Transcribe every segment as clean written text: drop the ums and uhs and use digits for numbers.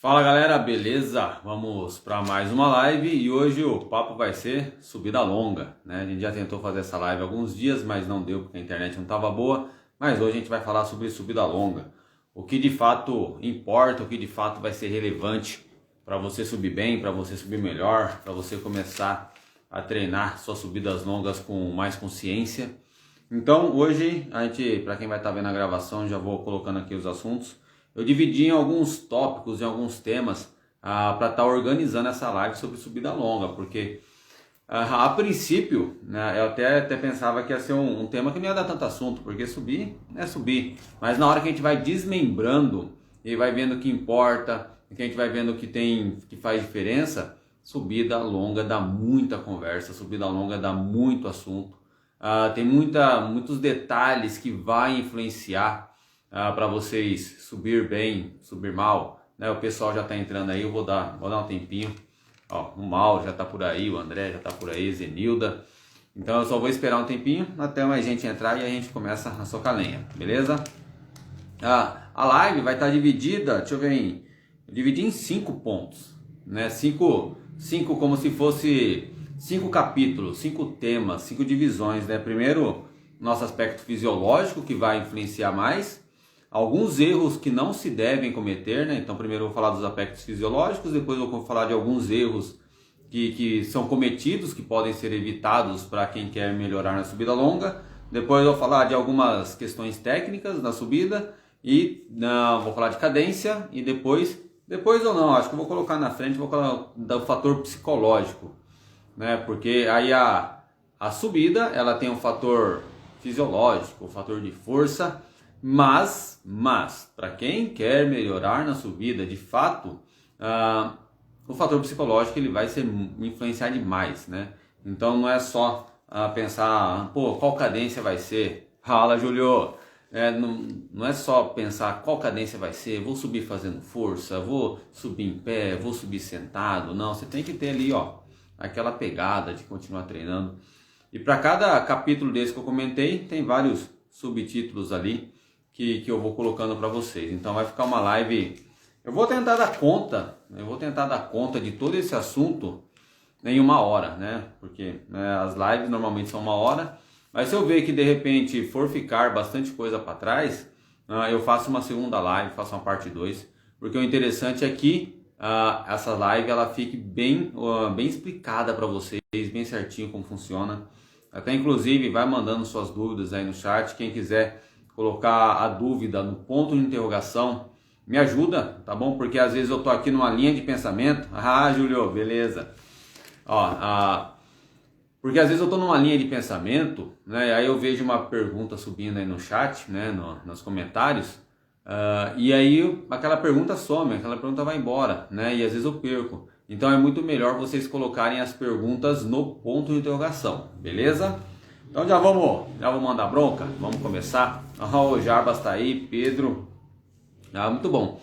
Fala galera, beleza? Vamos para mais uma live e hoje o papo vai ser subida longa, né? A gente já tentou fazer essa live há alguns dias, mas não deu porque a internet não estava boa. Mas hoje a gente vai falar sobre subida longa, o que de fato importa, o que de fato vai ser relevante para você subir bem, para você subir melhor, para você começar a treinar suas subidas longas com mais consciência. Então hoje a gente, para quem vai estar vendo a gravação, já vou colocando aqui os assuntos. Eu dividi em alguns tópicos, em alguns temas, para estar organizando essa live sobre subida longa, porque a princípio, né, eu até pensava que ia ser um tema que não ia dar tanto assunto, porque subir é subir, mas na hora que a gente vai desmembrando e vai vendo o que importa, que a gente vai vendo o que faz diferença, subida longa dá muita conversa, subida longa dá muito assunto, tem muitos detalhes que vai influenciar para vocês subir bem, subir mal, né? O pessoal já está entrando aí, eu vou dar um tempinho. Ó, o Mauro já está por aí, o André já está por aí, Zenilda. Então eu só vou esperar um tempinho até mais gente entrar e a gente começa a socar lenha, beleza? A live vai estar dividida, deixa eu ver, dividir em 5 pontos, né? 5 como se fosse 5 capítulos, 5 temas, 5 divisões, né? Primeiro, nosso aspecto fisiológico, que vai influenciar mais. Alguns erros que não se devem cometer, né? Então primeiro eu vou falar dos aspectos fisiológicos, depois eu vou falar de alguns erros que são cometidos, que podem ser evitados para quem quer melhorar na subida longa. Depois eu vou falar de algumas questões técnicas na subida e vou falar de cadência e depois ou não, acho que eu vou colocar na frente, vou colocar do fator psicológico, né? Porque aí a subida, ela tem um fator fisiológico, um fator de força. Mas para quem quer melhorar na subida, de fato, o fator psicológico ele vai influenciar demais, né? Então não é só pensar, qual cadência vai ser? Fala, Julio! Não é só pensar qual cadência vai ser, vou subir fazendo força, vou subir em pé, vou subir sentado. Não, você tem que ter ali, aquela pegada de continuar treinando. E para cada capítulo desse que eu comentei, tem vários subtítulos ali que eu vou colocando para vocês. Então vai ficar uma live, eu vou tentar dar conta de todo esse assunto em 1 hora, né? Porque as lives normalmente são 1 hora, mas se eu ver que de repente for ficar bastante coisa para trás, eu faço uma segunda live, faço uma parte 2, porque o interessante é que essa live ela fique bem explicada para vocês, bem certinho como funciona. Até inclusive vai mandando suas dúvidas aí no chat, quem quiser colocar a dúvida no ponto de interrogação, me ajuda, tá bom? Porque às vezes eu tô aqui numa linha de pensamento. Julio, beleza. Porque às vezes eu tô numa linha de pensamento, né? Aí eu vejo uma pergunta subindo aí no chat, né? Nos comentários. E aí aquela pergunta some, aquela pergunta vai embora, né? E às vezes eu perco. Então é muito melhor vocês colocarem as perguntas no ponto de interrogação, beleza? Então já vou mandar bronca, vamos começar. O Jarbas está aí, Pedro, muito bom.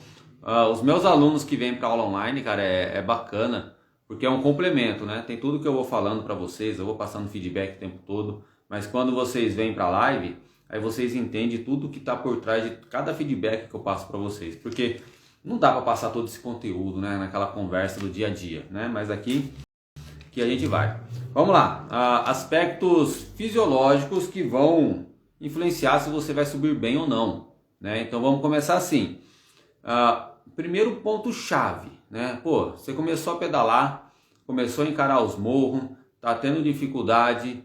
Os meus alunos que vêm para aula online, cara, é bacana, porque é um complemento, né? Tem tudo que eu vou falando para vocês, eu vou passando feedback o tempo todo, mas quando vocês vêm para a live, aí vocês entendem tudo que está por trás de cada feedback que eu passo para vocês, porque não dá para passar todo esse conteúdo, né, naquela conversa do dia a dia, né? Mas aqui que a gente vai. Vamos lá, aspectos fisiológicos que vão influenciar se você vai subir bem ou não, né? Então vamos começar assim. Primeiro ponto chave, né? Você começou a pedalar, começou a encarar os morros, tá tendo dificuldade,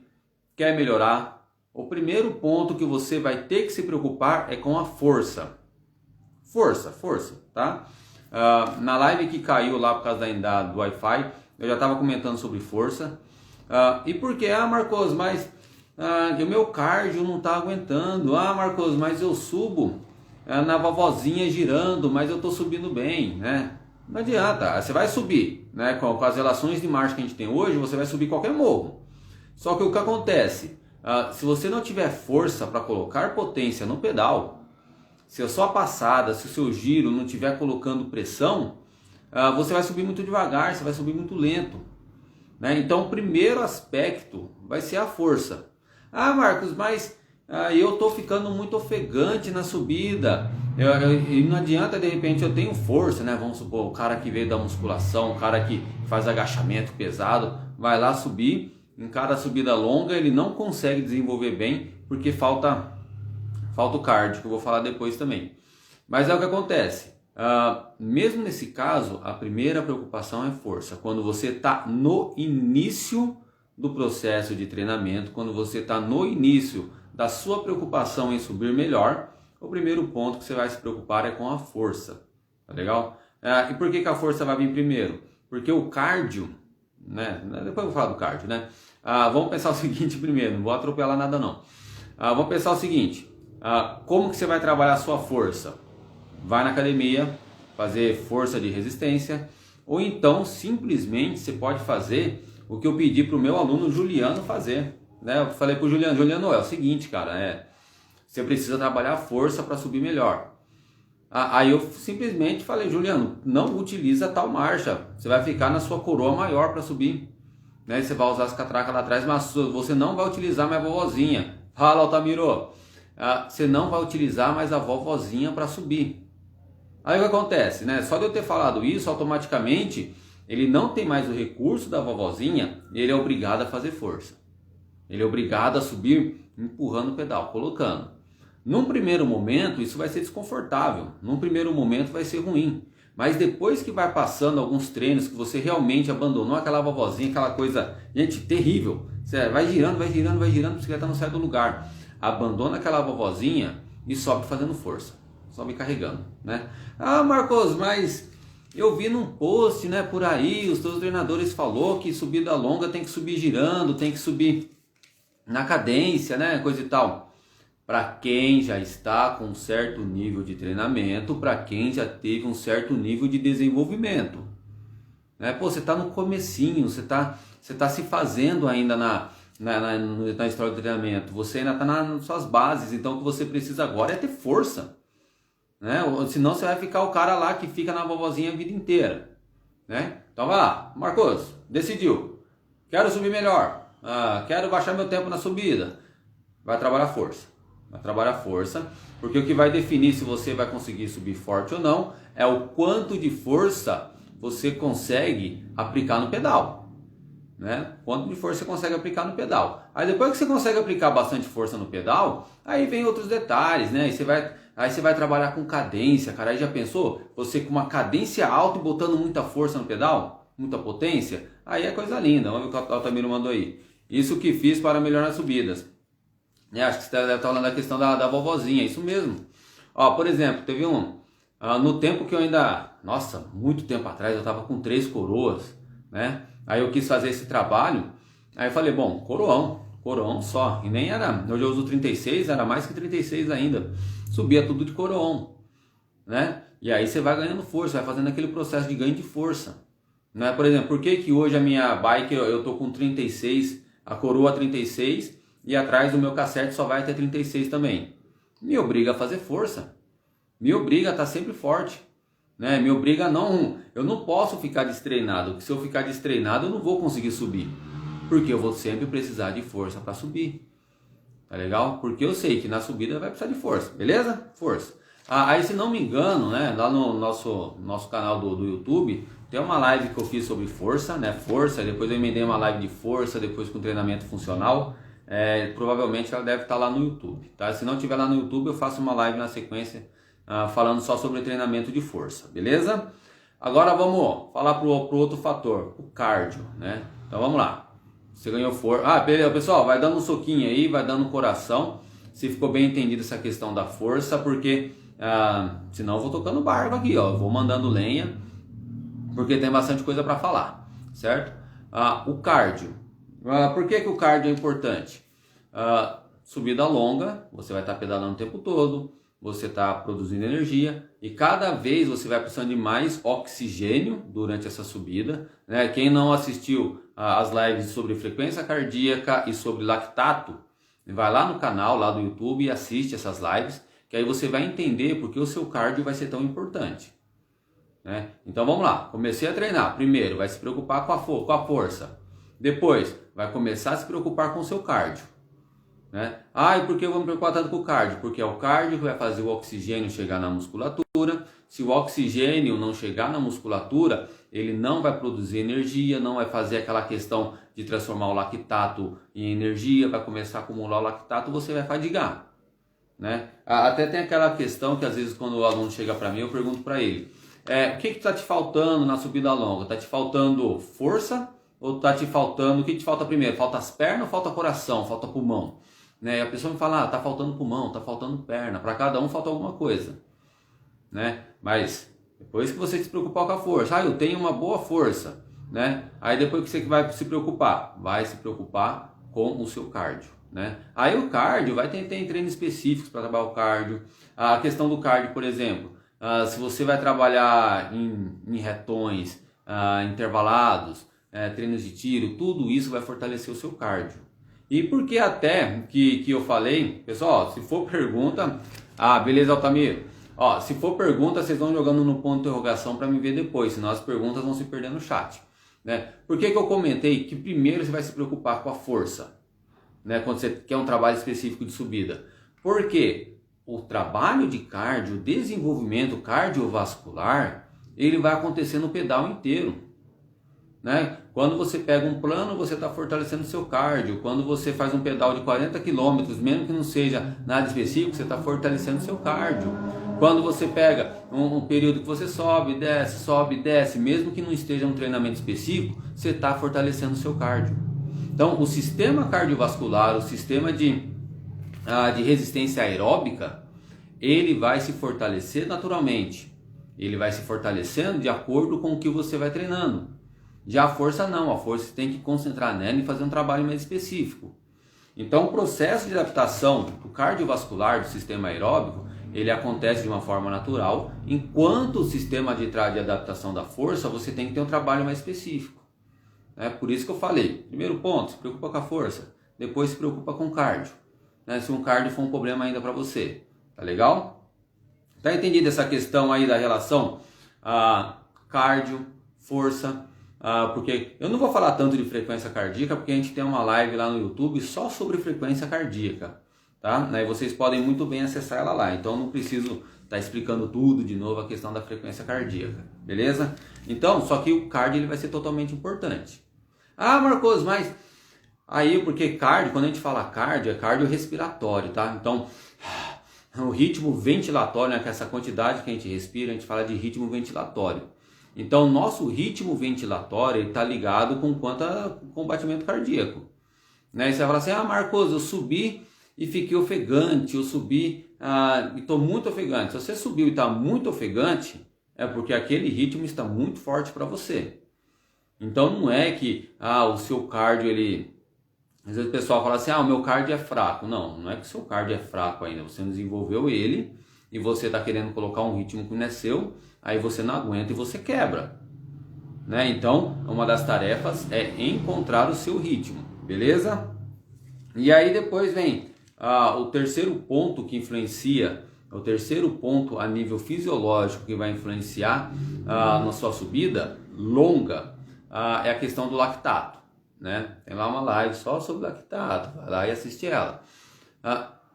quer melhorar. O primeiro ponto que você vai ter que se preocupar é com a força. Força, tá? Na live que caiu lá por causa do Wi-Fi, eu já estava comentando sobre força. E por que? Marcos, mas o meu cardio não está aguentando. Marcos, mas eu subo na vovozinha girando, mas eu estou subindo bem, né? Não adianta, você vai subir, né? Com as relações de marcha que a gente tem hoje, você vai subir qualquer morro. Só que o que acontece? Se você não tiver força para colocar potência no pedal, se a sua passada, se o seu giro não estiver colocando pressão, você vai subir muito devagar, você vai subir muito lento, né? Então o primeiro aspecto vai ser a força. Marcos, mas E eu tô ficando muito ofegante na subida. E não adianta, de repente eu tenho força, né? Vamos supor, o cara que veio da musculação, o cara que faz agachamento pesado, vai lá subir, em cada subida longa ele não consegue desenvolver bem porque falta o cardio, que eu vou falar depois também. Mas é o que acontece. Mesmo nesse caso, a primeira preocupação é força. Quando você está no início do processo de treinamento, quando você está no início da sua preocupação em subir melhor, o primeiro ponto que você vai se preocupar é com a força. Tá legal? E por que a força vai vir primeiro? Porque o cardio, né? Depois eu vou falar do cardio, né? Vamos pensar o seguinte primeiro, não vou atropelar nada não. Vamos pensar o seguinte, como que você vai trabalhar a sua força? Vai na academia, fazer força de resistência, ou então simplesmente você pode fazer o que eu pedi para o meu aluno Juliano fazer. Né? Eu falei para o Juliano, é o seguinte, cara, você precisa trabalhar a força para subir melhor. Aí eu simplesmente falei, Juliano, não utiliza tal marcha, você vai ficar na sua coroa maior para subir. Né? Você vai usar as catracas lá atrás, mas você não vai utilizar mais a vovozinha. Fala, Altamiro, você não vai utilizar mais a vovozinha para subir. Aí o que acontece, né? Só de eu ter falado isso, automaticamente ele não tem mais o recurso da vovozinha, ele é obrigado a fazer força. Ele é obrigado a subir empurrando o pedal, colocando. Num primeiro momento isso vai ser desconfortável, num primeiro momento vai ser ruim. Mas depois que vai passando alguns treinos que você realmente abandonou aquela vovozinha, aquela coisa, gente, terrível. Você vai girando, a bicicleta não sai do lugar. Abandona aquela vovozinha e sobe fazendo força. Sobe carregando, né? Marcos, mas eu vi num post, né, por aí, os teus treinadores falou que subida longa tem que subir girando, tem que subir na cadência, né, coisa e tal. Para quem já está com um certo nível de treinamento, para quem já teve um certo nível de desenvolvimento, né? Pô, você está no comecinho, você tá se fazendo ainda na história do treinamento, você ainda está nas suas bases, então o que você precisa agora é ter força. Né? Senão você vai ficar o cara lá que fica na vovozinha a vida inteira, né? Então vai lá, Marcos, decidiu, quero subir melhor, quero baixar meu tempo na subida, vai trabalhar força, porque o que vai definir se você vai conseguir subir forte ou não é o quanto de força você consegue aplicar no pedal, né? Quanto de força você consegue aplicar no pedal. Aí depois que você consegue aplicar bastante força no pedal, aí vem outros detalhes, né? Aí você vai trabalhar com cadência, cara. Aí já pensou? Você com uma cadência alta e botando muita força no pedal? Muita potência? Aí é coisa linda. Vamos ver o que o Altamiro mandou aí. Isso que fiz para melhorar as subidas. Acho que você deve estar falando da questão da vovozinha. Isso mesmo. Por exemplo, teve no tempo que eu ainda... Nossa, muito tempo atrás eu estava com 3 coroas, né? Aí eu quis fazer esse trabalho. Aí eu falei, bom, coroão só. E nem era... Hoje eu uso 36, era mais que 36 ainda. Subia tudo de coroão, né? E aí você vai ganhando força, vai fazendo aquele processo de ganho de força, né? Por exemplo, por que hoje a minha bike eu tô com 36, a coroa 36 e atrás do meu cassete só vai até 36 também? Me obriga a fazer força, me obriga a estar sempre forte, né? Me obriga a não... Eu não posso ficar destreinado, porque se eu ficar destreinado eu não vou conseguir subir, porque eu vou sempre precisar de força para subir. Tá legal? Porque eu sei que na subida vai precisar de força, beleza? Força. Aí se não me engano, né, lá no nosso canal do YouTube, tem uma live que eu fiz sobre força, né? Força, depois eu emendei uma live de força, depois com treinamento funcional. Provavelmente ela deve estar lá no YouTube, tá? Se não tiver lá no YouTube, eu faço uma live na sequência falando só sobre treinamento de força, beleza? Agora vamos falar pro outro fator, o cardio, né? Então vamos lá. Você ganhou força. Beleza, pessoal, vai dando um soquinho aí, vai dando um coração, se ficou bem entendido essa questão da força, porque senão eu vou tocando barco aqui, ó, eu vou mandando lenha, porque tem bastante coisa para falar, certo? O cardio. Por que o cardio é importante? Subida longa, você vai estar pedalando o tempo todo, você está produzindo energia e cada vez você vai precisando de mais oxigênio durante essa subida, né? Quem não assistiu as lives sobre frequência cardíaca e sobre lactato, vai lá no canal lá do YouTube e assiste essas lives, que aí você vai entender porque o seu cardio vai ser tão importante, né? Então vamos lá, comecei a treinar, primeiro vai se preocupar com a força, depois vai começar a se preocupar com o seu cardio, né? Ah, e por que eu vou me preocupar tanto com o cardio? Porque é o cardio que vai fazer o oxigênio chegar na musculatura. Se o oxigênio não chegar na musculatura, ele não vai produzir energia, não vai fazer aquela questão de transformar o lactato em energia, vai começar a acumular o lactato, você vai fadigar, né? Até tem aquela questão que às vezes quando o aluno chega para mim, eu pergunto para ele, o que está te faltando na subida longa? Está te faltando força ou está te faltando, o que te falta primeiro? Falta as pernas ou falta coração, falta pulmão? Né? E a pessoa me fala, tá faltando pulmão, tá faltando perna, para cada um falta alguma coisa, né? Mas depois que você se preocupar com a força, eu tenho uma boa força, né? Aí depois que você vai se preocupar com o seu cardio, né? Aí o cardio vai ter treinos específicos para trabalhar o cardio. A questão do cardio, por exemplo, se você vai trabalhar em retões, intervalados, treinos de tiro, tudo isso vai fortalecer o seu cardio. E por que até que eu falei, pessoal, se for pergunta, beleza, Altamiro, se for pergunta, vocês vão jogando no ponto de interrogação para me ver depois, senão as perguntas vão se perder no chat, né? Por que eu comentei que primeiro você vai se preocupar com a força, né? Quando você quer um trabalho específico de subida? Porque o trabalho de cardio, o desenvolvimento cardiovascular, ele vai acontecer no pedal inteiro, né? Quando você pega um plano, você está fortalecendo o seu cardio. Quando você faz um pedal de 40 km, mesmo que não seja nada específico, você está fortalecendo o seu cardio. Quando você pega um período que você sobe, desce, mesmo que não esteja um treinamento específico, você está fortalecendo o seu cardio. Então, o sistema cardiovascular, o sistema de resistência aeróbica, ele vai se fortalecer naturalmente. Ele vai se fortalecendo de acordo com o que você vai treinando. Já a força não, a força tem que concentrar nela e fazer um trabalho mais específico. Então o processo de adaptação do cardiovascular, do sistema aeróbico, ele acontece de uma forma natural, enquanto o sistema de adaptação da força, você tem que ter um trabalho mais específico. É por isso que eu falei, primeiro ponto, se preocupa com a força, depois se preocupa com o cardio. Né? Se um cardio for um problema ainda para você, tá legal? Tá entendido essa questão aí da relação cardio, força? Porque eu não vou falar tanto de frequência cardíaca, porque a gente tem uma live lá no YouTube só sobre frequência cardíaca, tá? E vocês podem muito bem acessar ela lá, então eu não preciso estar explicando tudo de novo a questão da frequência cardíaca, beleza? Então, só que o cardio ele vai ser totalmente importante. Marcos, mas aí, porque cardio, quando a gente fala cardio, é cardio respiratório, tá? Então, o ritmo ventilatório, né, que é essa quantidade que a gente respira, a gente fala de ritmo ventilatório. Então, nosso ritmo ventilatório está ligado com o batimento cardíaco. Né? E você vai falar assim, Marcos, eu subi e fiquei ofegante, eu subi e estou muito ofegante. Se você subiu e está muito ofegante, é porque aquele ritmo está muito forte para você. Então, não é que o seu cardio, às vezes o pessoal fala assim, o meu cardio é fraco. Não, não é que o seu cardio é fraco ainda, você não desenvolveu ele e você está querendo colocar um ritmo que não é seu, aí você não aguenta e você quebra, né? Então, uma das tarefas é encontrar o seu ritmo, beleza? E aí depois vem o terceiro ponto que influencia, o terceiro ponto a nível fisiológico que vai influenciar na sua subida longa, é a questão do lactato, né? Tem lá uma live só sobre lactato, vai lá e assiste ela.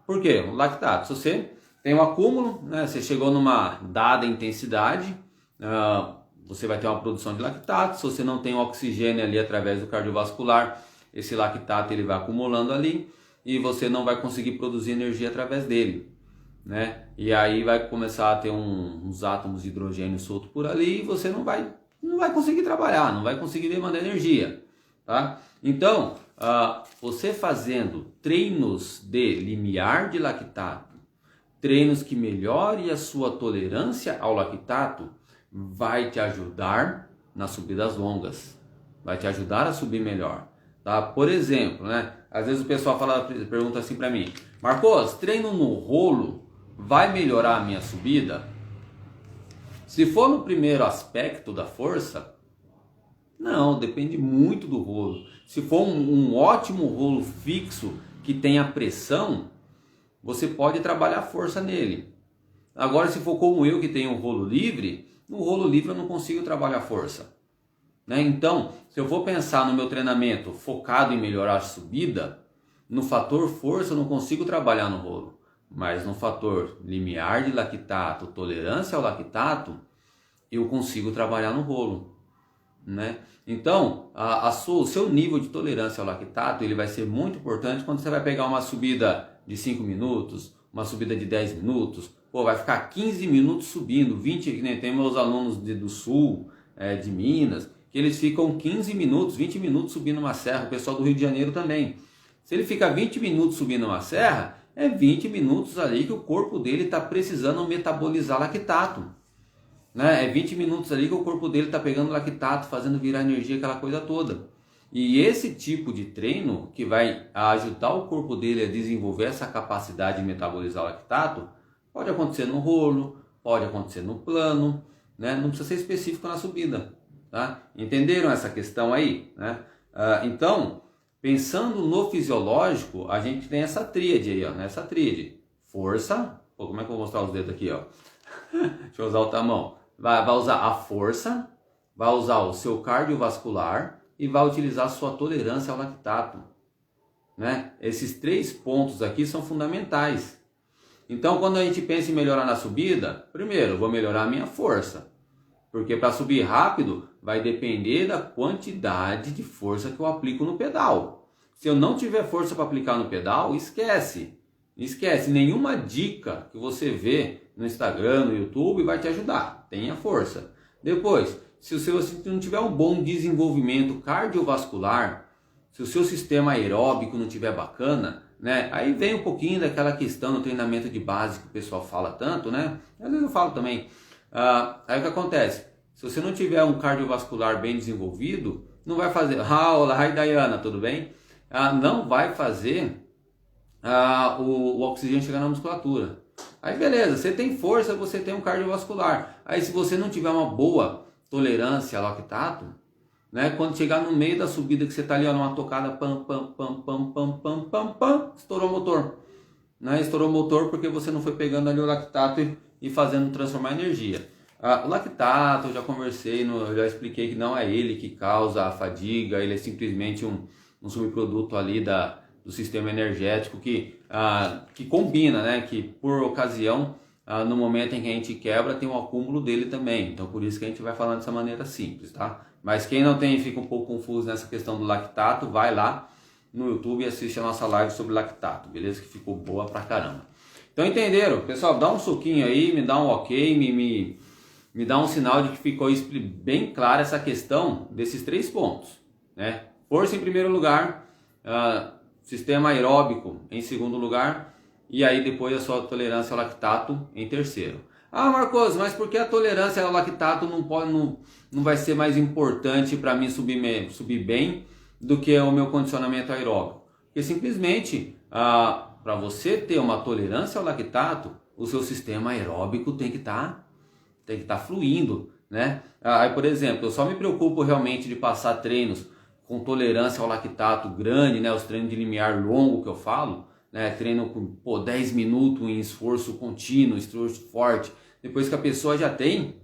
Por quê? O lactato, se você tem um acúmulo, né? Você chegou numa dada intensidade, você vai ter uma produção de lactato. Se você não tem oxigênio ali através do cardiovascular, esse lactato ele vai acumulando ali e você não vai conseguir produzir energia através dele, né? E aí vai começar a ter uns átomos de hidrogênio solto por ali e você não vai conseguir trabalhar, não vai conseguir demandar energia, tá? Então, você fazendo treinos de limiar de lactato, treinos que melhorem a sua tolerância ao lactato, vai te ajudar nas subidas longas, vai te ajudar a subir melhor, tá? Por exemplo, né? Às vezes o pessoal pergunta assim para mim, Marcos, treino no rolo vai melhorar a minha subida? Se for no primeiro aspecto da força, não, depende muito do rolo. Se for um ótimo rolo fixo que tenha pressão, você pode trabalhar força nele. Agora, se for como eu que tenho um rolo livre, no rolo livre eu não consigo trabalhar força, né? Então, se eu for pensar no meu treinamento focado em melhorar a subida, no fator força eu não consigo trabalhar no rolo, mas no fator limiar de lactato, tolerância ao lactato, eu consigo trabalhar no rolo, né? Então, o seu nível de tolerância ao lactato ele vai ser muito importante quando você vai pegar uma subida de 5 minutos, uma subida de 10 minutos, pô, vai ficar 15 minutos subindo, 20, que nem tem meus alunos do sul, de Minas, que eles ficam 15 minutos, 20 minutos subindo uma serra, o pessoal do Rio de Janeiro também. Se ele fica 20 minutos subindo uma serra, é 20 minutos ali que o corpo dele está precisando metabolizar lactato. Né? É 20 minutos ali que o corpo dele está pegando lactato, fazendo virar energia, aquela coisa toda. E esse tipo de treino que vai ajudar o corpo dele a desenvolver essa capacidade de metabolizar lactato, pode acontecer no rolo, pode acontecer no plano, né? Não precisa ser específico na subida. Tá? Entenderam essa questão aí? Né? Então, pensando no fisiológico, a gente tem essa tríade aí, ó, né? Essa tríade. Força, pô, como é que eu vou mostrar os dedos aqui? Ó? Deixa eu usar outra mão. Vai usar a força, vai usar o seu cardiovascular e vai utilizar a sua tolerância ao lactato. Né? Esses 3 pontos aqui são fundamentais. Então, quando a gente pensa em melhorar na subida, primeiro, eu vou melhorar a minha força. Porque para subir rápido, vai depender da quantidade de força que eu aplico no pedal. Se eu não tiver força para aplicar no pedal, esquece. Esquece. Nenhuma dica que você vê no Instagram, no YouTube, vai te ajudar. Tenha força. Depois, se você não tiver um bom desenvolvimento cardiovascular, se o seu sistema aeróbico não tiver bacana, né? Aí vem um pouquinho daquela questão no treinamento de base que o pessoal fala tanto, né? Às vezes eu falo também. Aí o que acontece? Se você não tiver um cardiovascular bem desenvolvido, não vai fazer... Olá, Dayana, tudo bem? Não vai fazer o oxigênio chegar na musculatura. Aí beleza, você tem força, você tem um cardiovascular. Aí se você não tiver uma boa tolerância ao lactato, né? Quando chegar no meio da subida que você está ali, ó, numa tocada, pam, pam, pam, pam, pam, pam, pam, pam, estourou o motor. Né? Estourou o motor porque você não foi pegando ali o lactato e fazendo transformar energia. O lactato, eu já conversei, eu já expliquei que não é ele que causa a fadiga, ele é simplesmente um subproduto ali do sistema energético que combina, né? Que por ocasião, no momento em que a gente quebra, tem um acúmulo dele também. Então por isso que a gente vai falando dessa maneira simples, tá? Mas quem não tem, fica um pouco confuso nessa questão do lactato, vai lá no YouTube e assiste a nossa live sobre lactato, beleza? Que ficou boa pra caramba. Então entenderam? Pessoal, dá um soquinho aí, me dá um ok, me dá um sinal de que ficou bem clara essa questão desses 3 pontos, né? Força em primeiro lugar, sistema aeróbico em segundo lugar, e aí depois a sua tolerância ao lactato em terceiro. Marcos, mas por que a tolerância ao lactato não vai ser mais importante para mim subir bem do que o meu condicionamento aeróbico? Porque simplesmente, para você ter uma tolerância ao lactato, o seu sistema aeróbico tem que estar fluindo, né? Aí, por exemplo, eu só me preocupo realmente de passar treinos com tolerância ao lactato grande, né? Os treinos de limiar longo que eu falo, né? Treino com 10 minutos em esforço contínuo, esforço forte. Depois que a pessoa já tem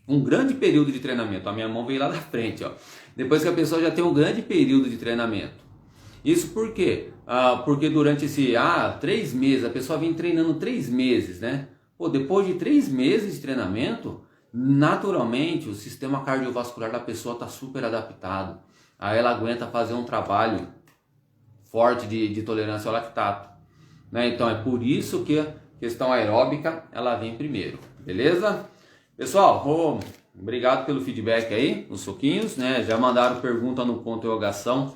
um grande período de treinamento, a minha mão veio lá da frente, ó. Depois que a pessoa já tem um grande período de treinamento. Isso por quê? Porque durante esse 3 meses, a pessoa vem treinando 3 meses, né? Depois de 3 meses de treinamento, naturalmente o sistema cardiovascular da pessoa está super adaptado. Aí ela aguenta fazer um trabalho forte de tolerância ao lactato. Né? Então é por isso que a questão aeróbica ela vem primeiro. Beleza? Pessoal, obrigado pelo feedback aí, nos soquinhos. Né? Já mandaram pergunta no ponto de interrogação.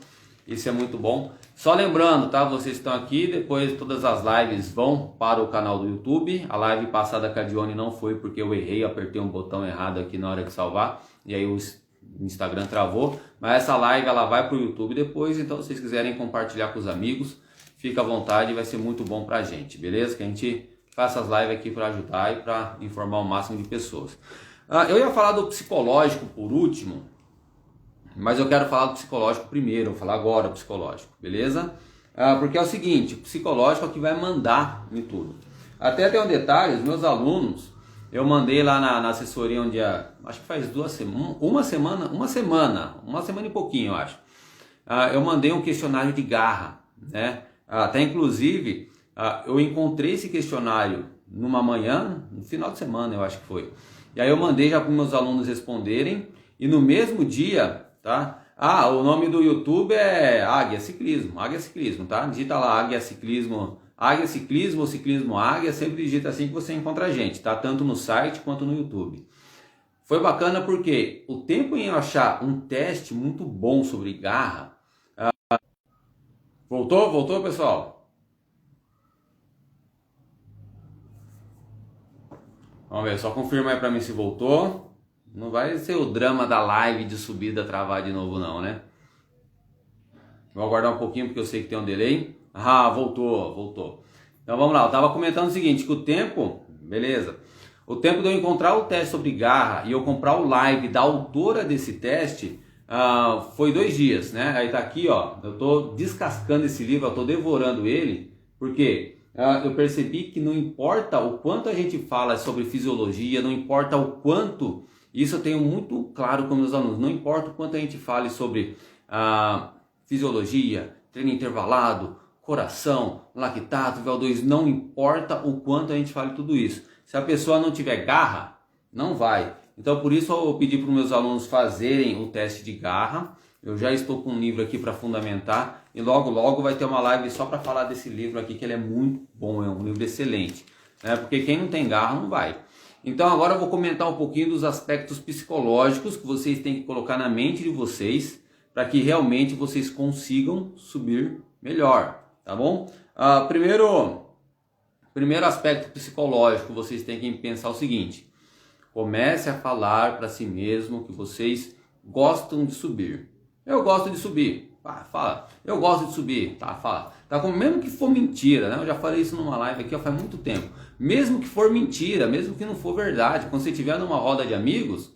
Isso é muito bom. Só lembrando, tá? Vocês estão aqui, depois todas as lives vão para o canal do YouTube. A live passada com a Dione não foi porque eu errei, apertei um botão errado aqui na hora de salvar. E aí o Instagram travou. Mas essa live ela vai para o YouTube depois, então se vocês quiserem compartilhar com os amigos, fica à vontade, vai ser muito bom pra gente, beleza? Que a gente faça as lives aqui para ajudar e para informar o máximo de pessoas. Eu ia falar do psicológico por último, mas eu quero falar do psicológico primeiro, vou falar agora do psicológico, beleza? Porque é o seguinte, o psicológico é o que vai mandar em tudo. Até tem um detalhe, os meus alunos, eu mandei lá na assessoria um dia, acho que faz 2 semanas, uma semana e pouquinho, eu acho. Eu mandei um questionário de garra, né? Até inclusive, eu encontrei esse questionário numa manhã, no final de semana eu acho que foi. E aí eu mandei já para os meus alunos responderem, e no mesmo dia, tá? O nome do YouTube é Águia Ciclismo, tá? Digita lá Águia Ciclismo ou Ciclismo Águia, sempre digita assim que você encontra a gente, tá? Tanto no site quanto no YouTube. Foi bacana porque o tempo em eu achar um teste muito bom sobre garra... Voltou, pessoal? Vamos ver, só confirma aí pra mim se voltou. Não vai ser o drama da live de subida travar de novo não, né? Vou aguardar um pouquinho porque eu sei que tem um delay. Voltou. Então vamos lá, eu tava comentando o seguinte, que o tempo, beleza. O tempo de eu encontrar o teste sobre garra e eu comprar o live da autora desse teste, foi 2 dias, né? Aí tá aqui, ó, eu tô descascando esse livro, eu tô devorando ele, porque eu percebi que não importa o quanto a gente fala sobre fisiologia, não importa o quanto, isso eu tenho muito claro com meus alunos, não importa o quanto a gente fale sobre fisiologia, treino intervalado, coração, lactato, VO2, não importa o quanto a gente fale tudo isso. Se a pessoa não tiver garra, não vai. Então por isso eu pedi para os meus alunos fazerem o teste de garra. Eu já estou com um livro aqui para fundamentar e logo vai ter uma live só para falar desse livro aqui, que ele é muito bom, é um livro excelente, né? Porque quem não tem garra não vai. Então agora eu vou comentar um pouquinho dos aspectos psicológicos que vocês têm que colocar na mente de vocês para que realmente vocês consigam subir melhor, tá bom? Primeiro aspecto psicológico, vocês têm que pensar o seguinte: comece a falar para si mesmo que vocês gostam de subir. Eu gosto de subir. Fala. Eu gosto de subir. Fala. Mesmo que for mentira, né? Eu já falei isso numa live aqui faz muito tempo. Mesmo que for mentira, mesmo que não for verdade, quando você estiver numa roda de amigos,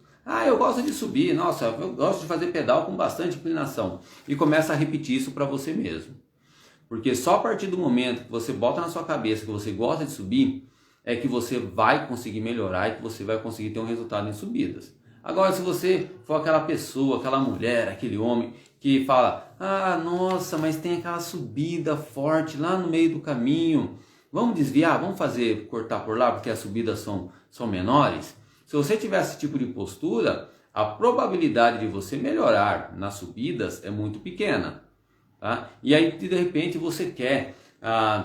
eu gosto de subir. Nossa, eu gosto de fazer pedal com bastante inclinação. E começa a repetir isso para você mesmo. Porque só a partir do momento que você bota na sua cabeça que você gosta de subir, é que você vai conseguir melhorar e que você vai conseguir ter um resultado em subidas. Agora, se você for aquela pessoa, aquela mulher, aquele homem que fala: nossa, mas tem aquela subida forte lá no meio do caminho, vamos desviar, vamos cortar por lá porque as subidas são menores. Se você tiver esse tipo de postura, a probabilidade de você melhorar nas subidas é muito pequena. Tá? E aí de repente você quer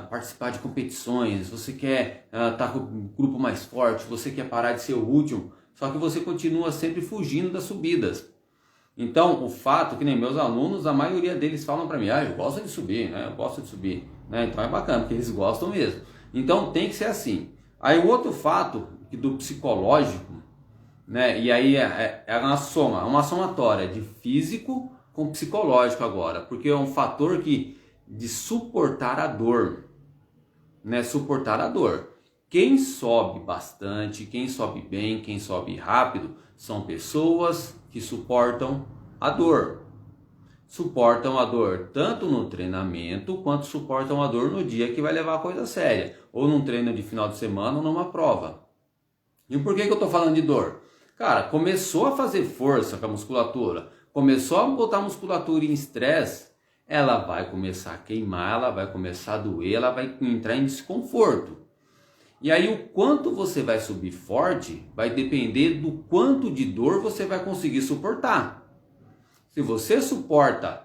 participar de competições, você quer estar com um grupo mais forte, você quer parar de ser o último, só que você continua sempre fugindo das subidas. Então o fato que nem meus alunos, a maioria deles falam para mim: eu gosto de subir, né? Eu gosto de subir, né? Então é bacana, porque eles gostam mesmo. Então tem que ser assim. Aí o outro fato do psicológico, né? E aí é uma somatória de físico com psicológico agora, porque é um fator de suportar a dor, né? Suportar a dor. Quem sobe bastante, quem sobe bem, quem sobe rápido, são pessoas que suportam a dor. Suportam a dor tanto no treinamento, quanto suportam a dor no dia que vai levar a coisa séria, ou num treino de final de semana, ou numa prova. E por que eu estou falando de dor? Cara, começou a fazer força com a musculatura, começou a botar a musculatura em estresse, ela vai começar a queimar, ela vai começar a doer, ela vai entrar em desconforto. E aí o quanto você vai subir forte vai depender do quanto de dor você vai conseguir suportar. Se você suporta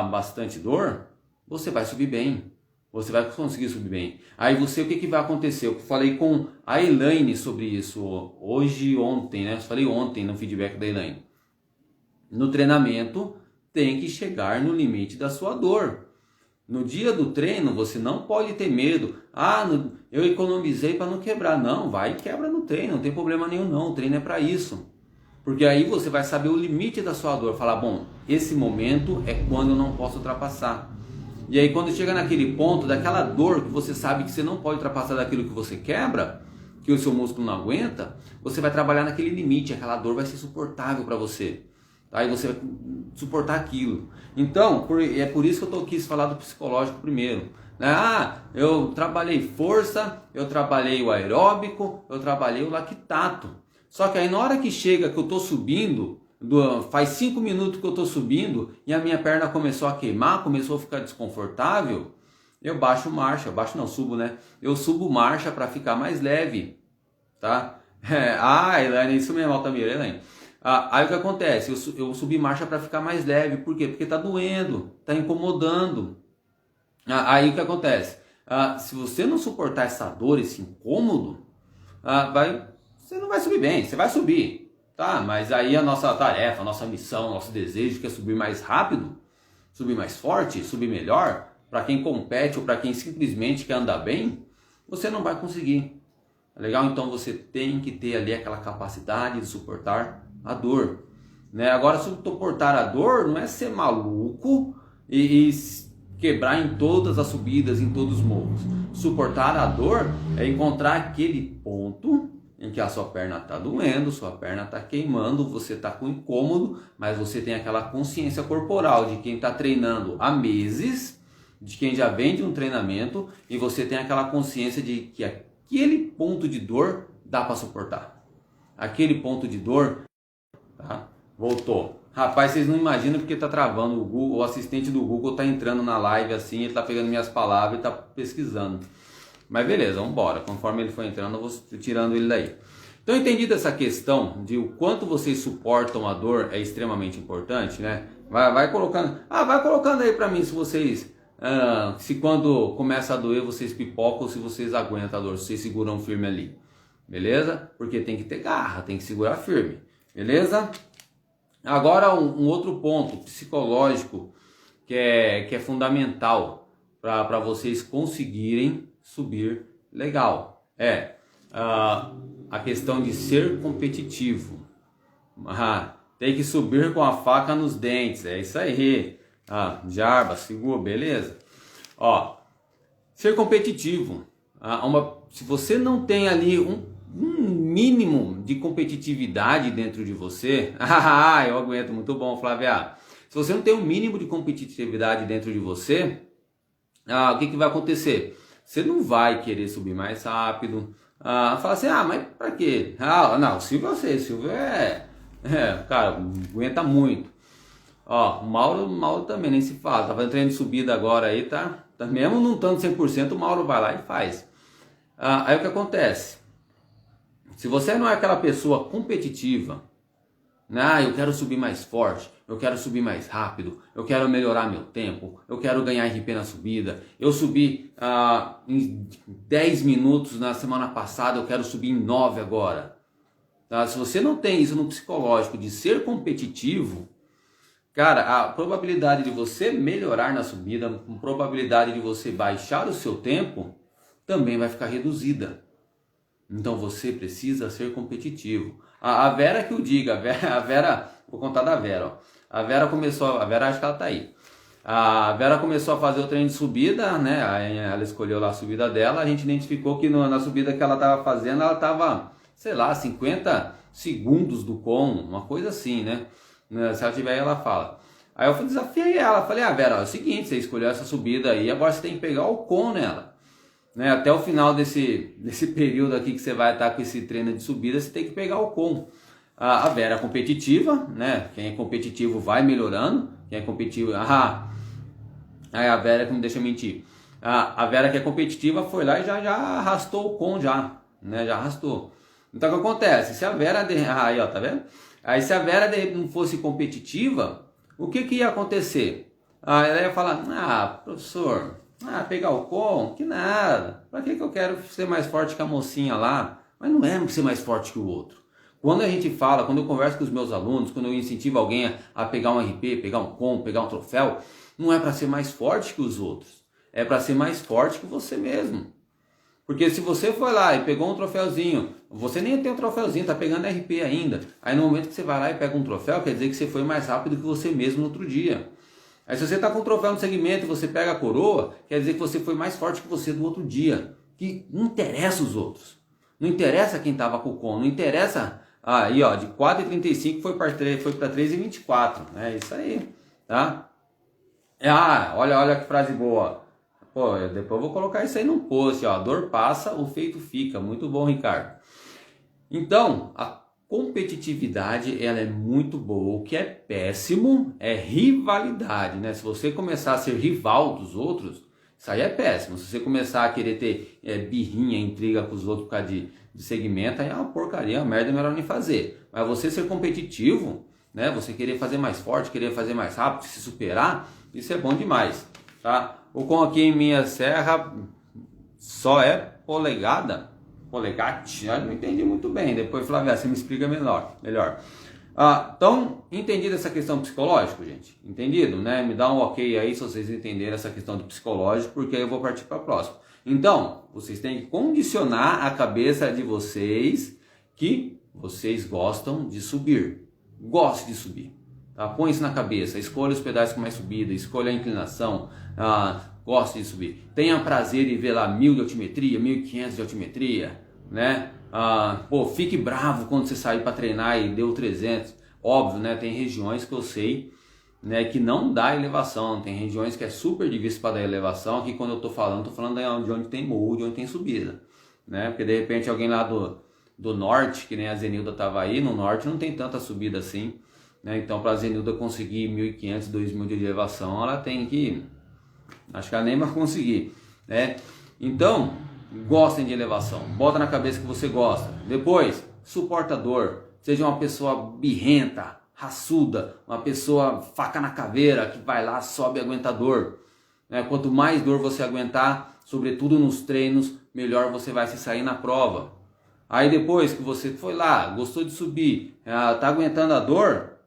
bastante dor, você vai subir bem. Você vai conseguir subir bem. Aí o que vai acontecer? Eu falei com a Elaine sobre isso ontem, né? Eu falei ontem no feedback da Elaine. No treinamento tem que chegar no limite da sua dor. No dia do treino você não pode ter medo. Eu economizei para não quebrar. Não, vai e quebra no treino, não tem problema nenhum não. O treino é para isso. Porque aí você vai saber o limite da sua dor. Falar, bom, esse momento é quando eu não posso ultrapassar. E aí quando chega naquele ponto daquela dor que você sabe que você não pode ultrapassar daquilo que você quebra, que o seu músculo não aguenta, você vai trabalhar naquele limite. Aquela dor vai ser suportável para você. Aí você vai suportar aquilo. Então, é por isso que eu quis falar do psicológico primeiro. Eu trabalhei força, eu trabalhei o aeróbico, eu trabalhei o lactato. Só que aí na hora que chega que eu estou subindo, faz 5 minutos que eu estou subindo e a minha perna começou a queimar, começou a ficar desconfortável, eu baixo marcha, baixo não, subo, né? Eu subo marcha para ficar mais leve, tá? Elaine, isso mesmo, Altamira, Elaine. Aí o que acontece? Eu subi marcha para ficar mais leve, por quê? Porque tá doendo, tá incomodando. Aí o que acontece? Se você não suportar essa dor, esse incômodo, você não vai subir bem, você vai subir, tá? Mas aí a nossa tarefa, a nossa missão, nosso desejo que é subir mais rápido, subir mais forte, subir melhor, para quem compete ou para quem simplesmente quer andar bem, você não vai conseguir. Legal? Então você tem que ter ali aquela capacidade de suportar a dor, né? Agora, suportar a dor não é ser maluco e quebrar em todas as subidas, em todos os morros. Suportar a dor é encontrar aquele ponto em que a sua perna está doendo, sua perna está queimando, você está com incômodo, mas você tem aquela consciência corporal de quem está treinando há meses, de quem já vem de um treinamento, e você tem aquela consciência de que aquele ponto de dor dá para suportar. Aquele ponto de dor, tá? Voltou. Rapaz, vocês não imaginam porque tá travando o Google, o assistente do Google tá entrando na live assim, ele tá pegando minhas palavras e tá pesquisando. Mas beleza, vamos embora. Conforme ele for entrando, eu vou tirando ele daí. Então, entendido essa questão de o quanto vocês suportam a dor é extremamente importante, né? Vai colocando, vai colocando aí para mim se vocês, se quando começa a doer vocês pipocam ou se vocês aguentam a dor, se vocês seguram firme ali, beleza? Porque tem que ter garra, tem que segurar firme, beleza? Agora um outro ponto psicológico que é fundamental para vocês conseguirem subir legal é a questão de ser competitivo. Tem que subir com a faca nos dentes, é isso aí. Jarba, segura, beleza? Ser competitivo. Se você não tem ali um mínimo de competitividade dentro de você, eu aguento, muito bom, Flávia. Se você não tem um mínimo de competitividade dentro de você, o que vai acontecer? Você não vai querer subir mais rápido. Fala assim, mas pra quê? Não, o Silvio eu sei, o Silvio cara, aguenta muito. O Mauro também, nem se fala, tá fazendo treino de subida agora aí, tá mesmo não estando 100%, o Mauro vai lá e faz. Aí o que acontece? Se você não é aquela pessoa competitiva, eu quero subir mais forte, eu quero subir mais rápido, eu quero melhorar meu tempo, eu quero ganhar RP na subida, eu subi em 10 minutos na semana passada, eu quero subir em 9 agora. Tá? Se você não tem isso no psicológico de ser competitivo, cara, a probabilidade de você melhorar na subida, a probabilidade de você baixar o seu tempo, também vai ficar reduzida. Então você precisa ser competitivo. A Vera que o diga, a Vera, vou contar da Vera. A Vera acho que ela tá aí. A Vera começou a fazer o treino de subida, né? Aí ela escolheu lá a subida dela, a gente identificou que na subida que ela estava fazendo, ela estava, 50 segundos do com, uma coisa assim, né? Se ela tiver aí, ela fala. Aí eu desafiei ela, falei, Vera, é o seguinte, você escolheu essa subida aí, agora você tem que pegar o com nela. Né, até o final desse período aqui que você vai estar com esse treino de subida, você tem que pegar o com. A Vera é competitiva, né? Quem é competitivo vai melhorando. Quem é competitivo... Aí a Vera que não deixa mentir. A Vera que é competitiva foi lá e já arrastou o com né? Já arrastou. Então o que acontece? Se a Vera... Aí, ó, tá vendo? Aí se a Vera não fosse competitiva, o que ia acontecer? Ela ia falar, professor... pegar o com? Que nada. Pra que eu quero ser mais forte que a mocinha lá? Mas não é ser mais forte que o outro. Quando a gente fala, quando eu converso com os meus alunos, quando eu incentivo alguém a pegar um RP, pegar um com, pegar um troféu, não é para ser mais forte que os outros. É para ser mais forte que você mesmo. Porque se você foi lá e pegou um troféuzinho, você nem tem um troféuzinho, tá pegando RP ainda. Aí no momento que você vai lá e pega um troféu, quer dizer que você foi mais rápido que você mesmo no outro dia. Aí se você está com um troféu no segmento e você pega a coroa, quer dizer que você foi mais forte que você do outro dia. Que não interessa os outros. Não interessa quem estava com o com, não interessa... Aí ó, de 4,35 foi para 3,24. É isso aí, tá? Olha que frase boa. Pô, depois eu vou colocar isso aí num post, ó. A dor passa, o feito fica. Muito bom, Ricardo. Então, a competitividade, ela é muito boa. O que é péssimo é rivalidade, né? Se você começar a ser rival dos outros, Isso aí é péssimo. Se você começar a querer ter birrinha, intriga com os outros por causa de segmento, aí é uma porcaria, uma merda, melhor nem fazer. Mas você ser competitivo, né? Você querer fazer mais forte, querer fazer mais rápido, se superar, isso é bom demais, tá? O com aqui em minha serra só é polegate, eu não entendi muito bem. Depois, Flávia, você me explica melhor. Então, entendido essa questão psicológica, gente? Entendido, né? Me dá um ok aí se vocês entenderem essa questão do psicológico, porque aí eu vou partir para a próxima. Então, vocês têm que condicionar a cabeça de vocês que vocês gostam de subir. Goste de subir. Tá? Põe isso na cabeça. Escolha os pedaços com mais subida, escolha a inclinação. Goste de subir. Tenha prazer em ver lá 1000 de altimetria, 1500 de altimetria, né? Fique bravo quando você sair para treinar e deu 300. Óbvio, né? Tem regiões que eu sei, né, que não dá elevação. Tem regiões que é super difícil para dar elevação. Aqui quando eu tô falando de onde tem morro, de onde tem subida, né? Porque de repente alguém lá do norte, que nem a Zenilda tava aí, no norte não tem tanta subida assim, né? Então para a Zenilda conseguir 1500, 2000 de elevação, ela tem que... Acho que ela nem vai conseguir, né? Então, gostem de elevação. Bota na cabeça que você gosta. Depois, suporta a dor. Seja uma pessoa birrenta, raçuda, uma pessoa faca na caveira, que vai lá, sobe e aguenta dor, né? Quanto mais dor você aguentar, sobretudo nos treinos, melhor você vai se sair na prova. Aí depois que você foi lá, gostou de subir, tá aguentando a dor,